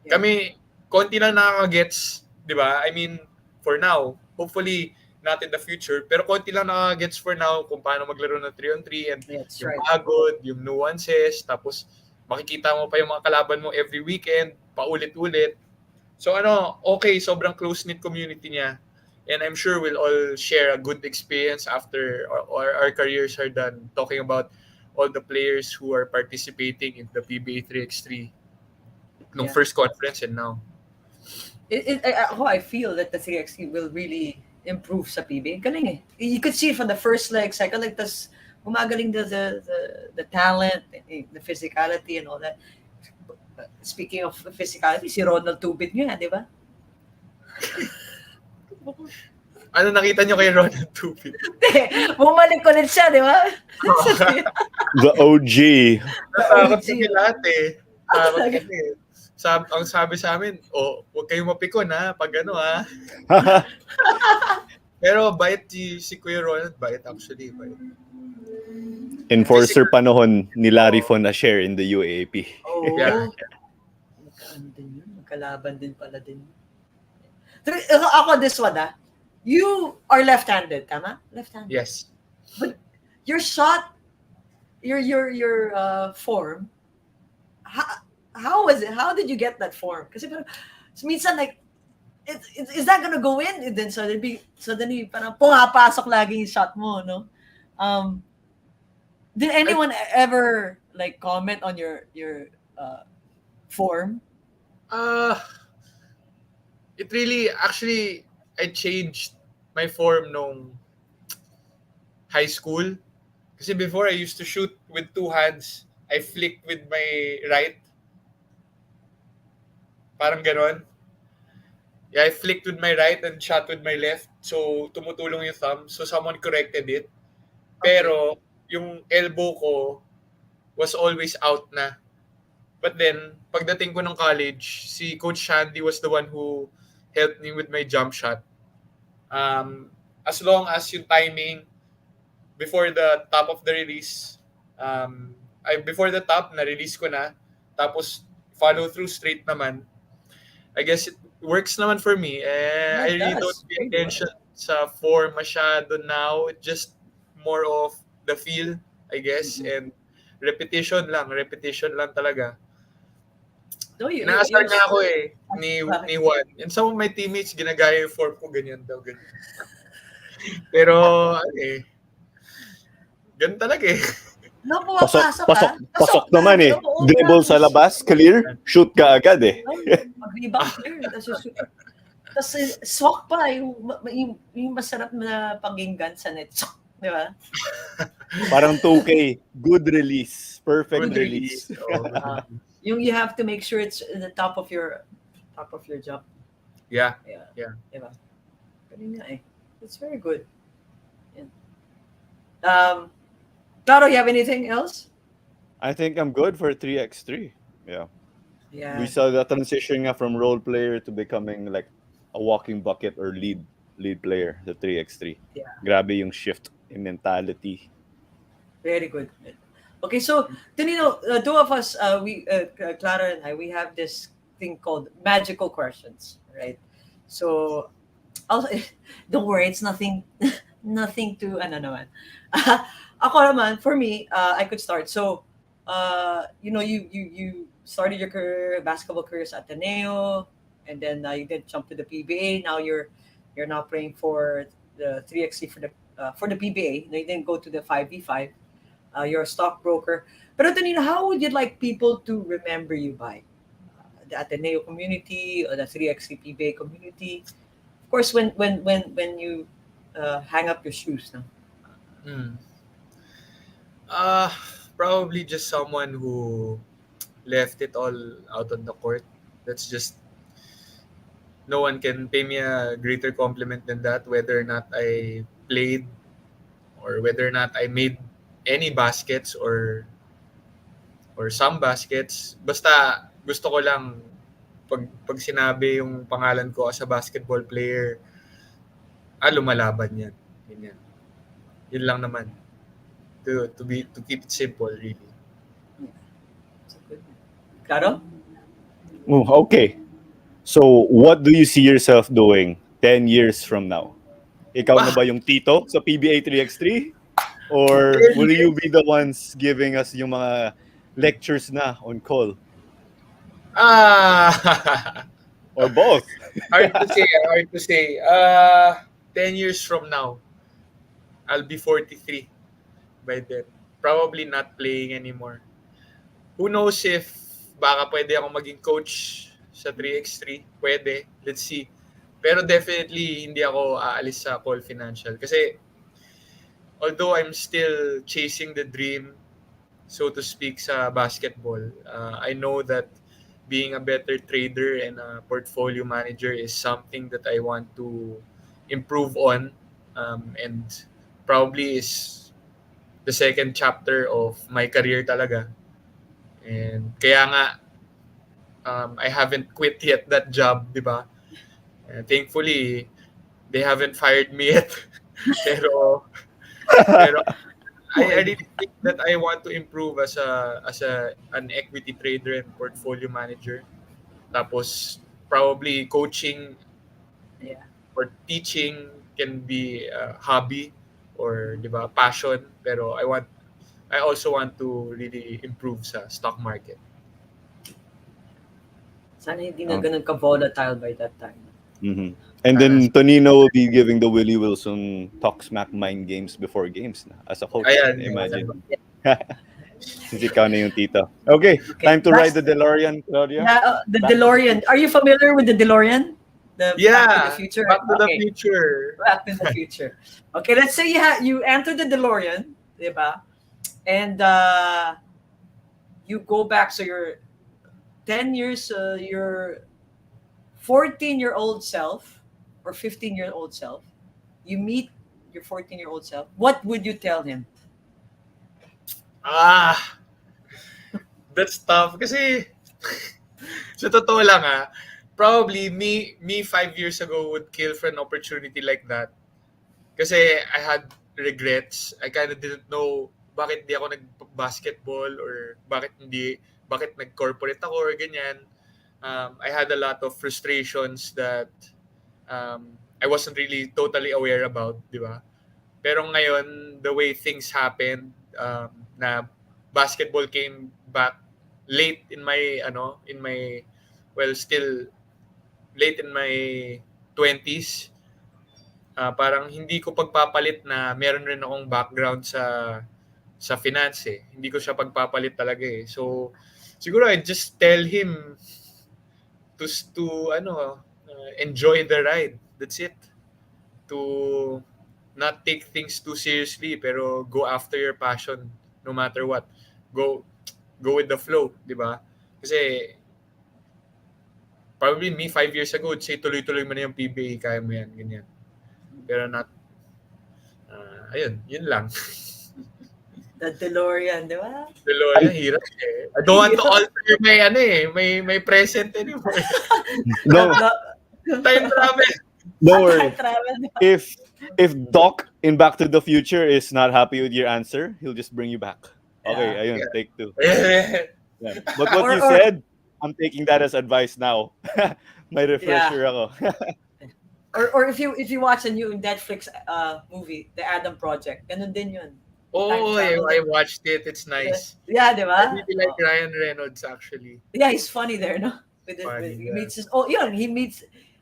kami, konti lang nakaka-gets, di ba? I mean, for now, hopefully not in the future, pero konti lang nakaka-gets for now kung paano maglaro ng 3-on-3 and yung pagod, yung nuances, tapos makikita mo pa yung mga kalaban mo every weekend, paulit-ulit. So okay, sobrang close-knit community niya. And I'm sure we'll all share a good experience after our careers are done, talking about all the players who are participating in the PBA 3x3 nung first conference and now. I feel that the 3x3 will really improve sa PBA. Galing eh. You could see it from the first leg, second leg, tas gumagaling the talent, the physicality and all that. Speaking of physicality, si Ronald Tubit nga, di ba? Ano nakita nyo kay Ronald Tubit? Bumalik ulit siya, di ba? The OG. Natakot kami lahat eh. Ang sabi sa amin, huwag kayong mapikon ha, pag ha. Pero bait si Kuya Ronald, bait actually. Bait. Enforcer panahon ni Larry Fon na share in the UAAP. Yeah. Magkalaban din pala din. Ako this one you are left-handed, tama? Left-handed. Yes. But your shot, your form, how was it? How did you get that form? Kasi minsan like, is that gonna go in? And then suddenly parang pumapasok lagi yung shot mo, no? Did anyone ever like comment on your form? It really, actually, I changed my form nung high school. Kasi before I used to shoot with 2 hands. I flick with my right. Parang ganon. Yeah, I flicked with my right and shot with my left. So, tumutulong yung thumb. So, someone corrected it. Pero, yung elbow ko was always out na. But then, pagdating ko ng college, si Coach Shandy was the one who helped me with my jump shot. As long as yung timing before the top of the release, before the top, na-release ko na. Tapos, follow through straight naman. I guess it works naman for me. Yeah, I it really don't does. pay attention sa form masyado now. It's just more of the feel, I guess. Mhm. And repetition lang talaga. No, Inaasar na ako ni bakit? Juan. And some of my teammates, ginagaya yung form ko, ganyan daw, ganyan. Pero, ganun talaga eh. No, Pasok, pumapasok pasok, ha. pasok na. naman eh. Oo, Dribble sa promise. labas, clear, shoot ka agad eh. Oh, mag-rebound clear. Tapos swak pa, yung masarap na pakinggan sa net. Di ba? Parang 2K, good release, perfect Good release. release. Oh, good Uh, release. you have to make sure it's in the top of your jump. Yeah. Yeah. Yeah. Diba? Ganun nga eh. It's very good. Yeah. Claro, you have anything else? I think I'm good for 3x3. Yeah. Yeah. We saw the transition nga from role player to becoming like a walking bucket or lead player, the 3x3. Yeah. Grabe yung shift in mentality. Very good. Okay, so Tonino, two of us, Clara and I, we have this thing called magical questions, right? So, also, don't worry, it's nothing, nothing to ano naman. Ako naman, for me, I could start. So, you started your basketball career at Ateneo, and then you did jump to the PBA. Now you're now playing for the 3XC for the PBA. Now you didn't go to the 5v5. You're a stockbroker. Pero Tonino, how would you like people to remember you by? The Ateneo community or the 3XC PBA community? Of course, when you hang up your shoes, no? Hmm. Probably just someone who left it all out on the court. That's just, no one can pay me a greater compliment than that, whether or not I played or whether or not I made any baskets or some baskets. Basta gusto ko lang pag sinabi yung pangalan ko as a basketball player, lumalaban yan. Ganyan. Yun lang naman. To keep it simple, really. Claro? Oh, okay. So, what do you see yourself doing 10 years from now? Ikaw na ba yung tito sa PBA 3x3? Or will you be the ones giving us yung mga lectures na on call? Or both? Hard to say. 10 years from now, I'll be 43 by then. Probably not playing anymore. Who knows if baka pwede ako maging coach sa 3x3? Pwede. Let's see. Pero definitely, hindi ako aalis sa Call Financial. Kasi, although I'm still chasing the dream, so to speak, sa basketball, I know that being a better trader and a portfolio manager is something that I want to improve on, and probably is the second chapter of my career talaga. And kaya nga, I haven't quit yet that job, di ba? Thankfully, they haven't fired me yet. pero I really think that I want to improve as an equity trader and portfolio manager. Tapos probably coaching Yeah. or teaching can be a hobby or, di ba, passion, pero I also want to really improve sa stock market. Sana hindi na ganun ka-volatile by that time. Mm-hmm. And then Tonino will be giving the Willie Wilson talk smack mind games before games na, as a coach. Ayan, Imagine. Since ikaw na yung tito. Okay, time to ride the DeLorean, Claudia. Yeah, the DeLorean. Are you familiar with the DeLorean? Back to the Future. Back to the Okay. Future. Back to the Future. Okay, let's say you enter the DeLorean, diba? And you go back. So you're 10 years, your 14-year-old self or 15-year-old self. You meet your 14-year-old self. What would you tell him? That's tough kasi sa totoo lang probably me 5 years ago would kill for an opportunity like that. Kasi I had regrets. I kind of didn't know bakit di ako nag-basketball or bakit nag-corporate ako or ganyan. I had a lot of frustrations that I wasn't really totally aware about, di ba? Pero ngayon, the way things happened, na basketball came back late in my, well, still late in my 20s, parang hindi ko pagpapalit na meron rin akong background sa finance eh. Hindi ko siya pagpapalit talaga eh. So, siguro I just tell him to, enjoy the ride. That's it. To not take things too seriously pero go after your passion no matter what. Go go with the flow, di ba? Kasi probably me 5 years ago would say tuloy-tuloy mo na yung PBA, kaya mo yan, ganyan. Pero not, ayun, yun lang. The DeLorean, di ba? DeLorean, hirap eh. I don't want to alter may present anymore. No, Time travel. don't worry. Travel. If Doc in Back to the Future is not happy with your answer, he'll just bring you back. Okay, Yeah. ayun, Yeah. take 2. Yeah. Yeah. But what Or- you or- said, I'm taking that as advice now. May refresher ako. Or if you watch a new Netflix movie, The Adam Project, ganun din yun. Oh, Time travel. I watched it. It's nice. Yeah, di I ba? really like Oh. Ryan Reynolds actually. Yeah, he's funny there, no? Funny, He yeah. meets his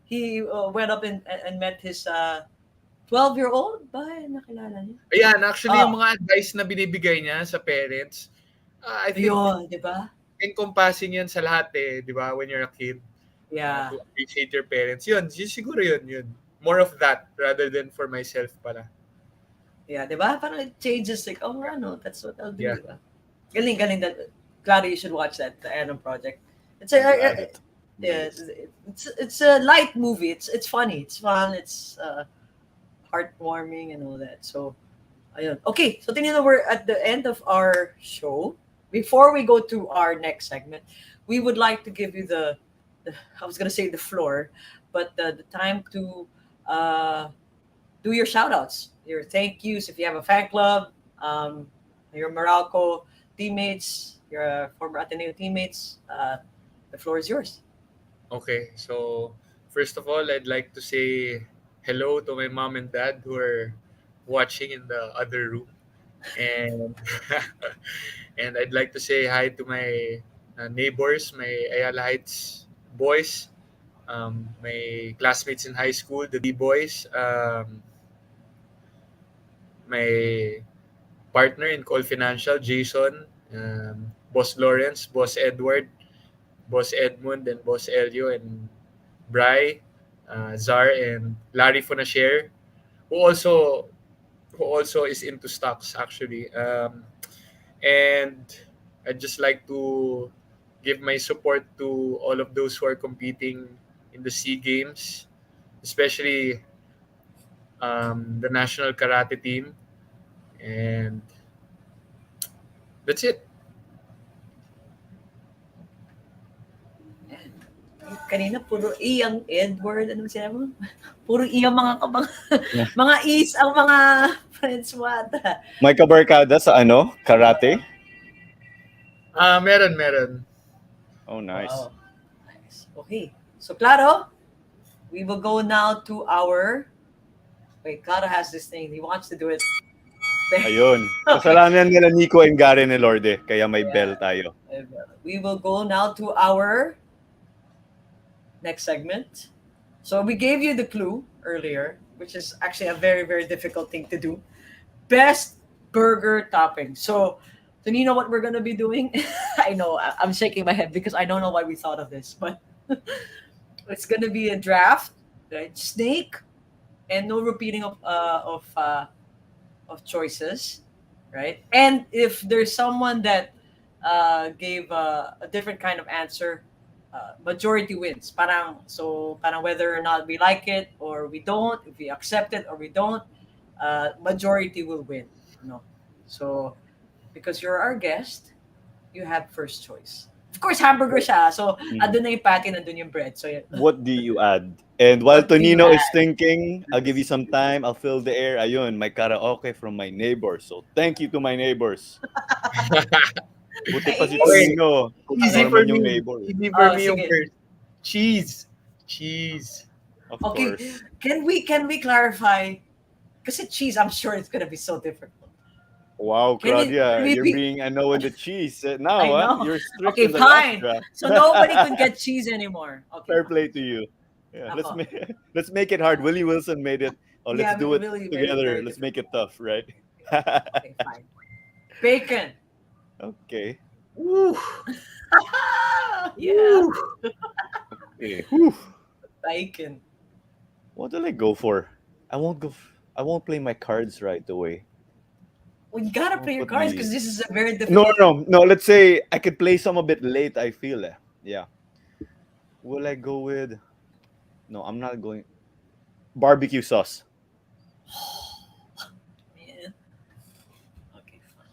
he went up and met his 12-year-old ba nakilala niya? Ayan, actually, Oh. yung mga advice na binibigay niya sa parents, I think Yun, di ba? encompassing yan sa lahat eh, di ba? When you're a kid, Yeah. to appreciate your parents. Yun, siguro yun. More of that rather than for myself pala. Yeah, di ba? Parang it changes like, oh, ano, that's what I'll do, Yeah. di ba? Galing that. Claro, you should watch that, The Adam Project. It's I'll add it. yeah, it's a light movie. It's funny. It's fun. It's heartwarming and all that. So, ayun. Okay, so Tonino, we're at the end of our show. Before we go to our next segment, we would like to give you the I was gonna say the floor, but the time to do your shout outs, your thank yous. If you have a fan club, your Meralco teammates, your former Ateneo teammates, the floor is yours. Okay, so first of all, I'd like to say hello to my mom and dad who are watching in the other room. And and I'd like to say hi to my neighbors, my Ayala Heights boys, my classmates in high school, the D boys, my partner in Call Financial, Jason, Boss Lawrence, Boss Edward, Boss Edmund, and Boss Elio, and Bry, Zar, and Larry Fonashare, who also is into stocks actually. And I'd just like to give my support to all of those who are competing in the SEA Games, especially the national karate team. And that's it. Kanina puro E ang Edward, anong sinabi mo? Puro E ang mga mga E's ang mga friends mo ata. May kabarkada sa karate? Meron. Oh, nice. Wow. Nice. Okay. So, Claro, we will go now to our... Wait, Claro has this thing. He wants to do it. Ayun. Kasalanan nila Nico and Garen Elorde, kaya may bell tayo. We will go now to our next segment. So, we gave you the clue earlier, which is actually a very, very difficult thing to do. Best burger topping. So, Tonino, what we're gonna be doing? I know I'm shaking my head because I don't know why we thought of this, but it's gonna be a draft, right? Snake, and no repeating of choices, right? And if there's someone that gave a different kind of answer, majority wins. Parang whether or not we like it or we don't, if we accept it or we don't, majority will win. No, so because you're our guest, you have first choice. Of course, hamburger siya. So, Mhm. andun na yung patty, andun yung bread. So, What do you add? And while what do you Tonino is add? thinking, I'll give you some time. I'll fill the air. Ayun, may karaoke from my neighbors. So thank you to my neighbors. Buti pa si Okay, Nice. Tonino. easy Okay. for Norman yung me. neighbor. Easy for Oh, me yung sige. first. Cheese. Cheese. Of Okay, course. can we clarify? Kasi cheese, I'm sure it's gonna be so difficult. Wow, Can Claudia, we you're be? being with the cheese. Now, I know. you're strict Okay, in the last fine. draft. So nobody could get cheese anymore. Okay, Fair fine. play to you. Yeah, let's Ako. make let's make it hard. Willie Wilson made it. Oh, let's Yeah, do it really very together. very Let's make difficult. it tough, right? Okay, fine. Bacon. Okay. Woo. Yeah, Woo. Okay. Whew. bacon. What will I go for? I won't go. I won't play my cards right away. Well, you gotta I'll play your put cards the because this is a very no, difficult. no, no. Let's say I could play some a bit late. I feel it. Yeah. Will I go with? No, I'm not going. Barbecue sauce. Yeah. Okay, fine.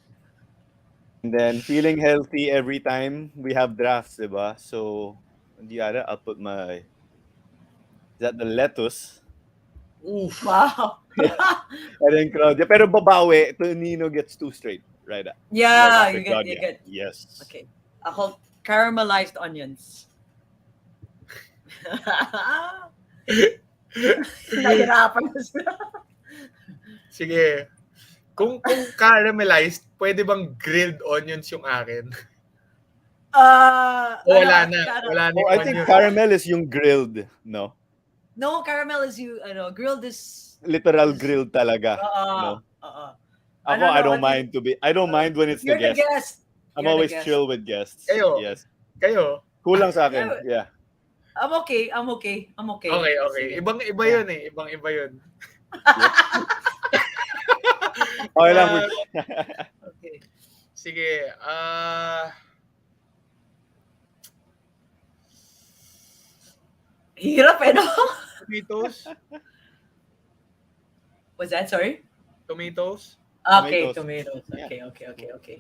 And then feeling healthy every time we have drafts, diba? So, the other, I'll put my. Is that the lettuce? Oof. Wow. And then Claudia. Pero babawi, Tonino gets two straight. Right. Right Yeah, after you Claudia. get. Yes. Okay. Ako, caramelized onions. Nahirapan na sila. Sige. Kung caramelized, pwede bang grilled onions yung akin? O wala na. Wala na Oh, yung I think onion. caramel is yung grilled, no? No, caramel is grilled is Literal is grilled talaga, uh no? I Ako, don't I know. don't mind to be. I don't mind when it's the You're the guest. guest. I'm You're the always guest. chill with guests. Kayo. Yes. Kayo. Kulang sa akin. Yeah, Yeah. I'm okay. I'm okay. I'm okay. Okay, okay. Sige. Ibang-iba Yeah. yun eh. Ibang-iba yun. Okay lang. Okay. Sige. Hirap eh, no? Tomatoes? Was that, sorry? Tomatoes? Okay, Tomatoes. tomatoes. Okay, okay.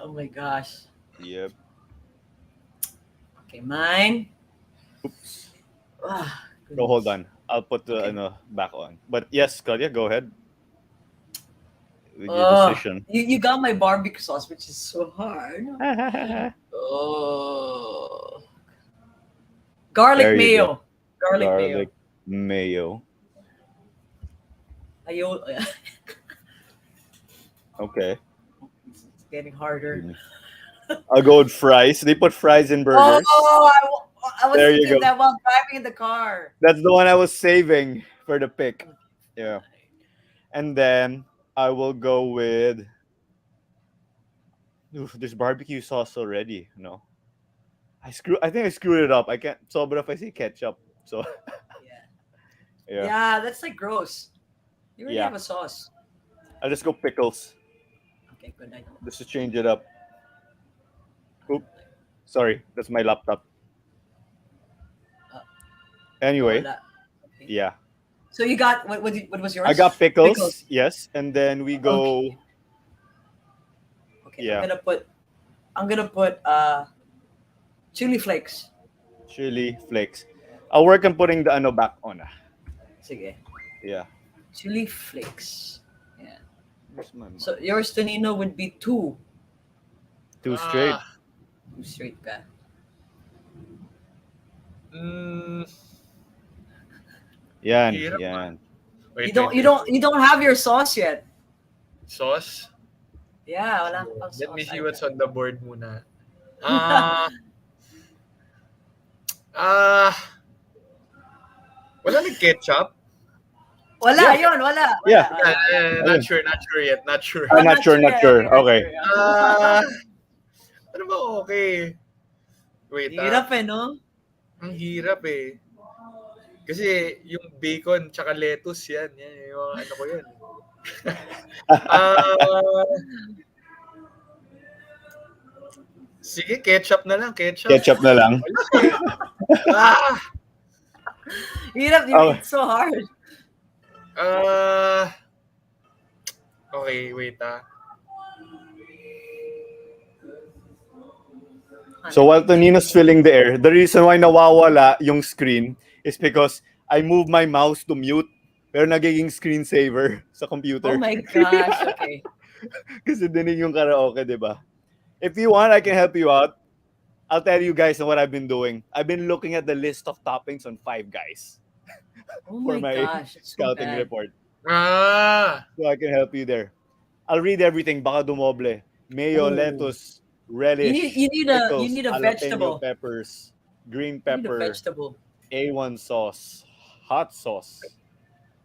Oh my gosh. Yep. Okay, mine. Oops. Ah, So hold on. I'll put the Okay. back on. But yes, Claudia, go ahead with your Oh, decision. you got my barbecue sauce, which is so hard. Oh. Garlic There you mayo. go. Garlic mayo. Garlic mayo. Ayo. Okay. It's getting harder. I'll go with fries. They put fries in burgers. Oh, I was There you thinking go. that while driving in the car. That's the one I was saving for the pick. Yeah. And then I will go with. Oof, there's barbecue sauce already. No. I think I screwed it up. I can't. So, but if I say ketchup, so Yeah. yeah. That's like gross. You already Yeah. have a sauce. I'll just go pickles Okay, good. I know. just to change it up. Oop. Sorry, that's my laptop. Anyway, Wala. Okay. yeah. So you got what was yours? I got pickles. Pickles. Yes, and then we go. Okay, Yeah. I'm gonna put chili flakes. Chili flakes. I'll work on putting the back on. Sige. Yeah. Chili flakes. Yeah. Where's my So yours, Tonino, would be two. Two straight. Two straight ka. Yan. Hirap. Yan. Wait, You don't have your sauce yet. Sauce? Yeah, wala pang sauce. Let me see what's on the board muna. Wala ng ketchup? Wala, Yeah. yun, wala. Yeah. Not sure yet. Not sure. I'm not sure. Okay. Ano ba okay? Wait, Hirap eh, no? ang hirap eh. Kasi yung bacon tsaka lettuce yan yung mga ano ko yun. Sige, ketchup na lang, ketchup. Ketchup na lang. Hirap, Oh. it's so hard. Okay, wait So while Tonino's filling the air, the reason why nawawala yung screen is because I move my mouse to mute pero nagiging screensaver sa Oh computer. my gosh. Okay. Kasi dinig yung karaoke, di ba? If you want, I can help you out. I'll tell you guys what I've been doing. I've been looking at the list of toppings on Five Guys Oh for my my gosh. It's so scouting bad. report. Ah, So I can help you there. I'll read everything. Baka dumoble. Mayo, Oh. lettuce, You relish, need you pickles, need a jalapeno vegetable. peppers, green You need a pepper, vegetable. A1 sauce, hot sauce,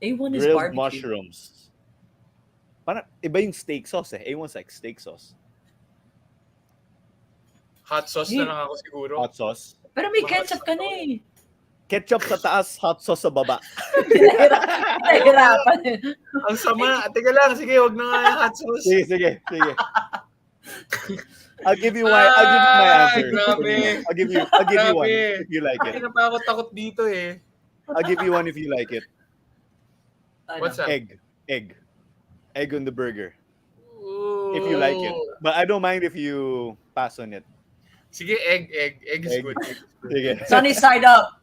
A1 is grilled barbecue. mushrooms. Parang iba yung steak sauce eh. A1's like steak sauce. hot sauce na lang ako siguro. Hot sauce. Pero may Mga ketchup ka na eh. Ketchup sa taas, hot sauce sa baba. Pinahirapan eh. Ang sama. Teka lang, sige, wag na nga yung hot sauce. Sige. I'll give you my answer. Grabe. I'll give you one Grabe. if you like Hindi it. na pa ako takot dito eh. I'll give you one if you like it. Ano? What's that? Egg on the burger Ooh. if you like it. But I don't mind if you pass on it. Sige, egg. Egg is Egg. good. Sige. Sunny side up.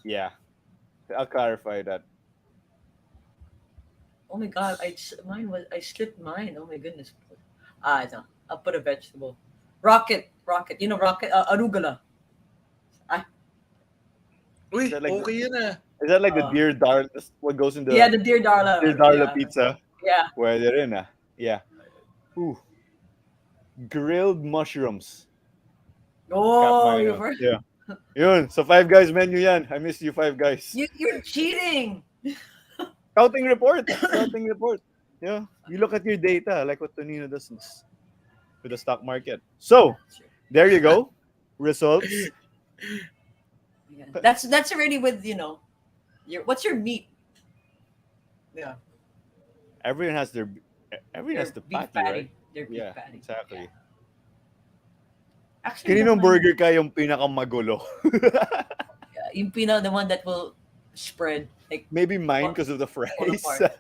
Yeah. I'll clarify that. Oh my god, I slipped mine. Oh my goodness. No. I'll put a vegetable. Rocket. You know rocket? Arugula. Uy, Is that like okay yun ah. Is that like the deer darla? What goes in the Yeah, the deer darla. deer darla Yeah. pizza? Yeah. Pwede rin ah. Yeah. Ooh. Grilled mushrooms. Oh, Got mine, yeah. Yun, sa Five Guys menu yan. I miss you, Five Guys. you're cheating. Scouting report. Yeah. You look at your data like what Tonino does with the stock market. So, there you go. Results. Yeah. That's already with, what's your meat? Yeah. Everyone has the beef patty, right? Their beef Yeah, patty. exactly. Yeah. Actually, Kaninong the one- burger ka yung pinakamagulo? Yung the one that will spread like Maybe mine because of the fries. apart.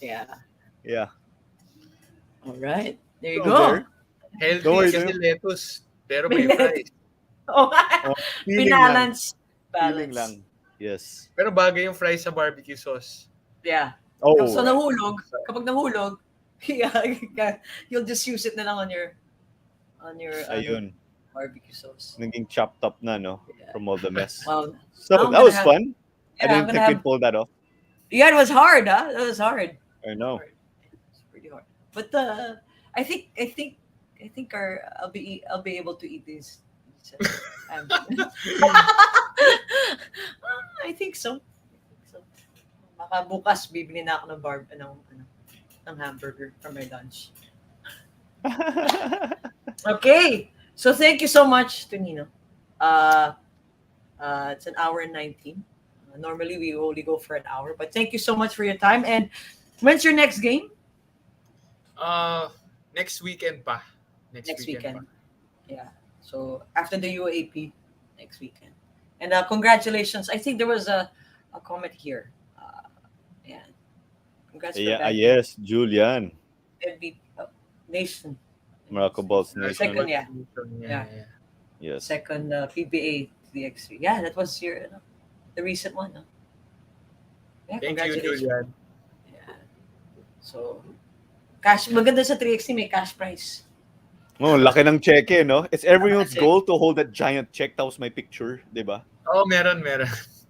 Yeah. Yeah. All right. There you So go. there. Healthy Don't worry, kasi lettuce. Pero May may fries. Oh, Feeling Balance. lang. Yes. Pero bagay yung fries sa barbecue sauce. Yeah. Oh. So kapag nahulog, yeah, you'll just use it na lang on your Ayun. barbecue sauce. Naging chopped up na, no? Yeah. From all the mess. Wow. So, I'm that gonna was have- fun. I Yeah, I'm didn't gonna think we'd have. pull that off. Yeah, it was hard, huh? That was hard. I know. It's pretty hard. But I think I'll be able to eat these. I think so. Baka bukas bibili na ako ng hamburger for my lunch. Okay. So thank you so much, Tonino. It's an hour and 19. Normally we only go for an hour, but thank you so much for your time. And when's your next game? Next weekend pa. Next weekend. weekend. Yeah. So after the UAP, next weekend. And congratulations. I think there was a comment here. Yeah. Congrats for that. Yes, Julian. MVP, Nation. Meralco Bolts Pa. Nation. Second, yeah. Yeah. Yes. Second PBA 3x3. Yeah, that was the recent one. No? Yeah, Thank you, congratulations. Julian. Yeah. So, maganda sa 3x3, may cash prize. Oh, laki ng cheque, no? It's everyone's Cheque. goal to hold that giant check. That was my picture, di ba? Oh, meron.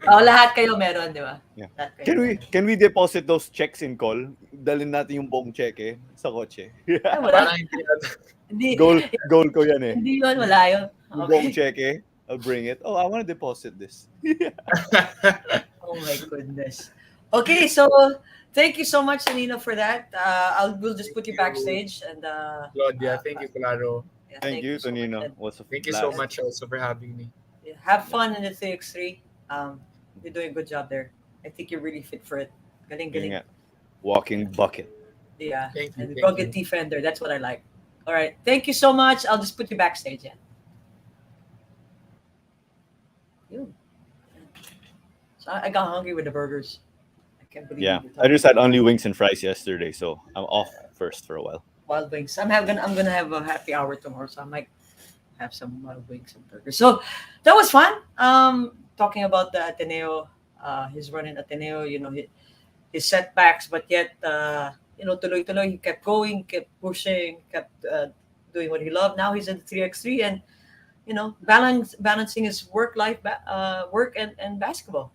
Lahat kayo meron, di ba? Yeah. Lahat kayo meron. Can we deposit those checks in call? Dalhin natin yung buong cheque sa kotse. Ay, wala. Parang hindi Hindi, Goal ko yan eh. hindi yun, wala yun. Yung buong Okay. cheque, I'll bring it. Oh, I want to deposit this. Oh my goodness. Okay, so thank you so much, Tonino, for that. We'll just put you backstage and Claudia, thank you, Claro. yeah, Thank you, so much. Tonino. And, Was a Thank you so blast. much also for having me. yeah, have fun in the 3x3. You're doing a good job there. I think you're really fit for it. Galing. Yun nga. Walking bucket. Yeah. Thank you, And thank rugged defender. That's what I like. All right. Thank you so much. I'll just put you backstage. Yeah. Yun. So I got hungry with the burgers. I can't believe Yeah. we're I talking just had only wings and fries yesterday, so I'm off first for a while. wild wings. I'm gonna have a happy hour tomorrow, so I might have some wings and burgers. So that was fun. Talking about the Ateneo, his run in Ateneo, his setbacks, but yet, tuloy-tuloy, he kept going, kept pushing, kept doing what he loved. Now he's in the 3x3 and, balancing his work and basketball.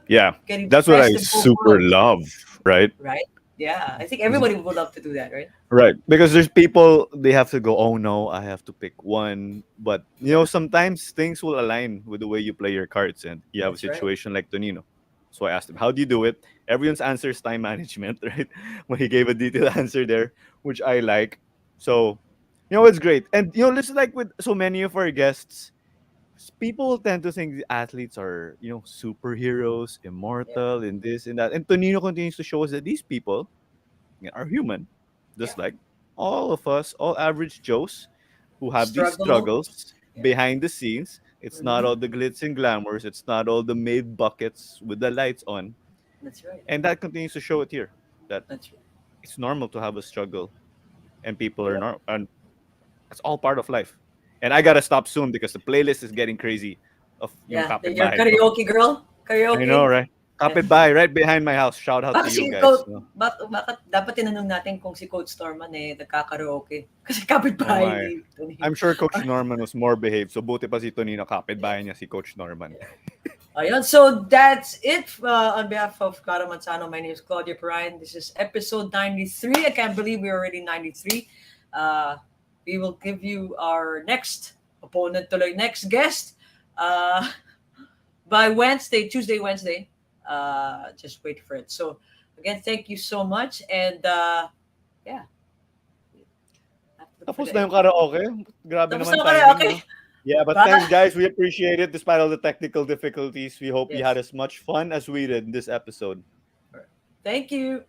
Yeah, Getting that's what I best in both super worlds, love, right? right? Yeah, I think everybody would love to do that, right? Right. Because there's people they have to go, oh no, I have to pick one. But Yeah, sometimes things will align with the way you play your cards and you have a that's right. situation like Tonino. So I asked him, how do you do it? Everyone's answer is time management, right? When he gave a detailed answer there, which I like. So, it's great. And listen, like with so many of our guests, people tend to think the athletes are, superheroes, Yeah, immortal, and this and that. And Tonino continues to show us that these people are human, yeah. just like all of us, all average Joes who have these Struggle. struggles Yeah. behind the scenes. It's not Hmm. all the glitz and glamours. It's not all the made buckets with the lights on. That's right. And that continues to show it here that That's right. it's normal to have a struggle and people are Yep. not, and it's all part of life. And I gotta stop soon because the playlist is getting crazy of yung Yeah, your kapitbahay ko. karaoke girl, I know, karaoke. right? Yeah. Kapitbahay right behind my house. Shout out Baka to you si guys. Coach, bakit dapat tinanong natin kung si Coach Norman nagkakaraoke? Kasi Oo nga kapitbahay eh. ni Tony. I'm sure Coach Norman was more behaved. So buti pa si Tonino kapitbahay niya si Coach Norman. Ayun, so that's it on behalf of Clara Manzano. My name is Claudia Perrine. This is episode 93. I can't believe we're already 93. We will give you our next opponent, tuloy next guest, by Tuesday, Wednesday. Just wait for it. So again, thank you so much, and yeah. Tapos na yung karaoke. Grabe Tapos naman na timing, karaoke. no? Yeah, but Baka. thanks, guys. We appreciate it despite all the technical difficulties. We hope you Yes. had as much fun as we did in this episode. Thank you.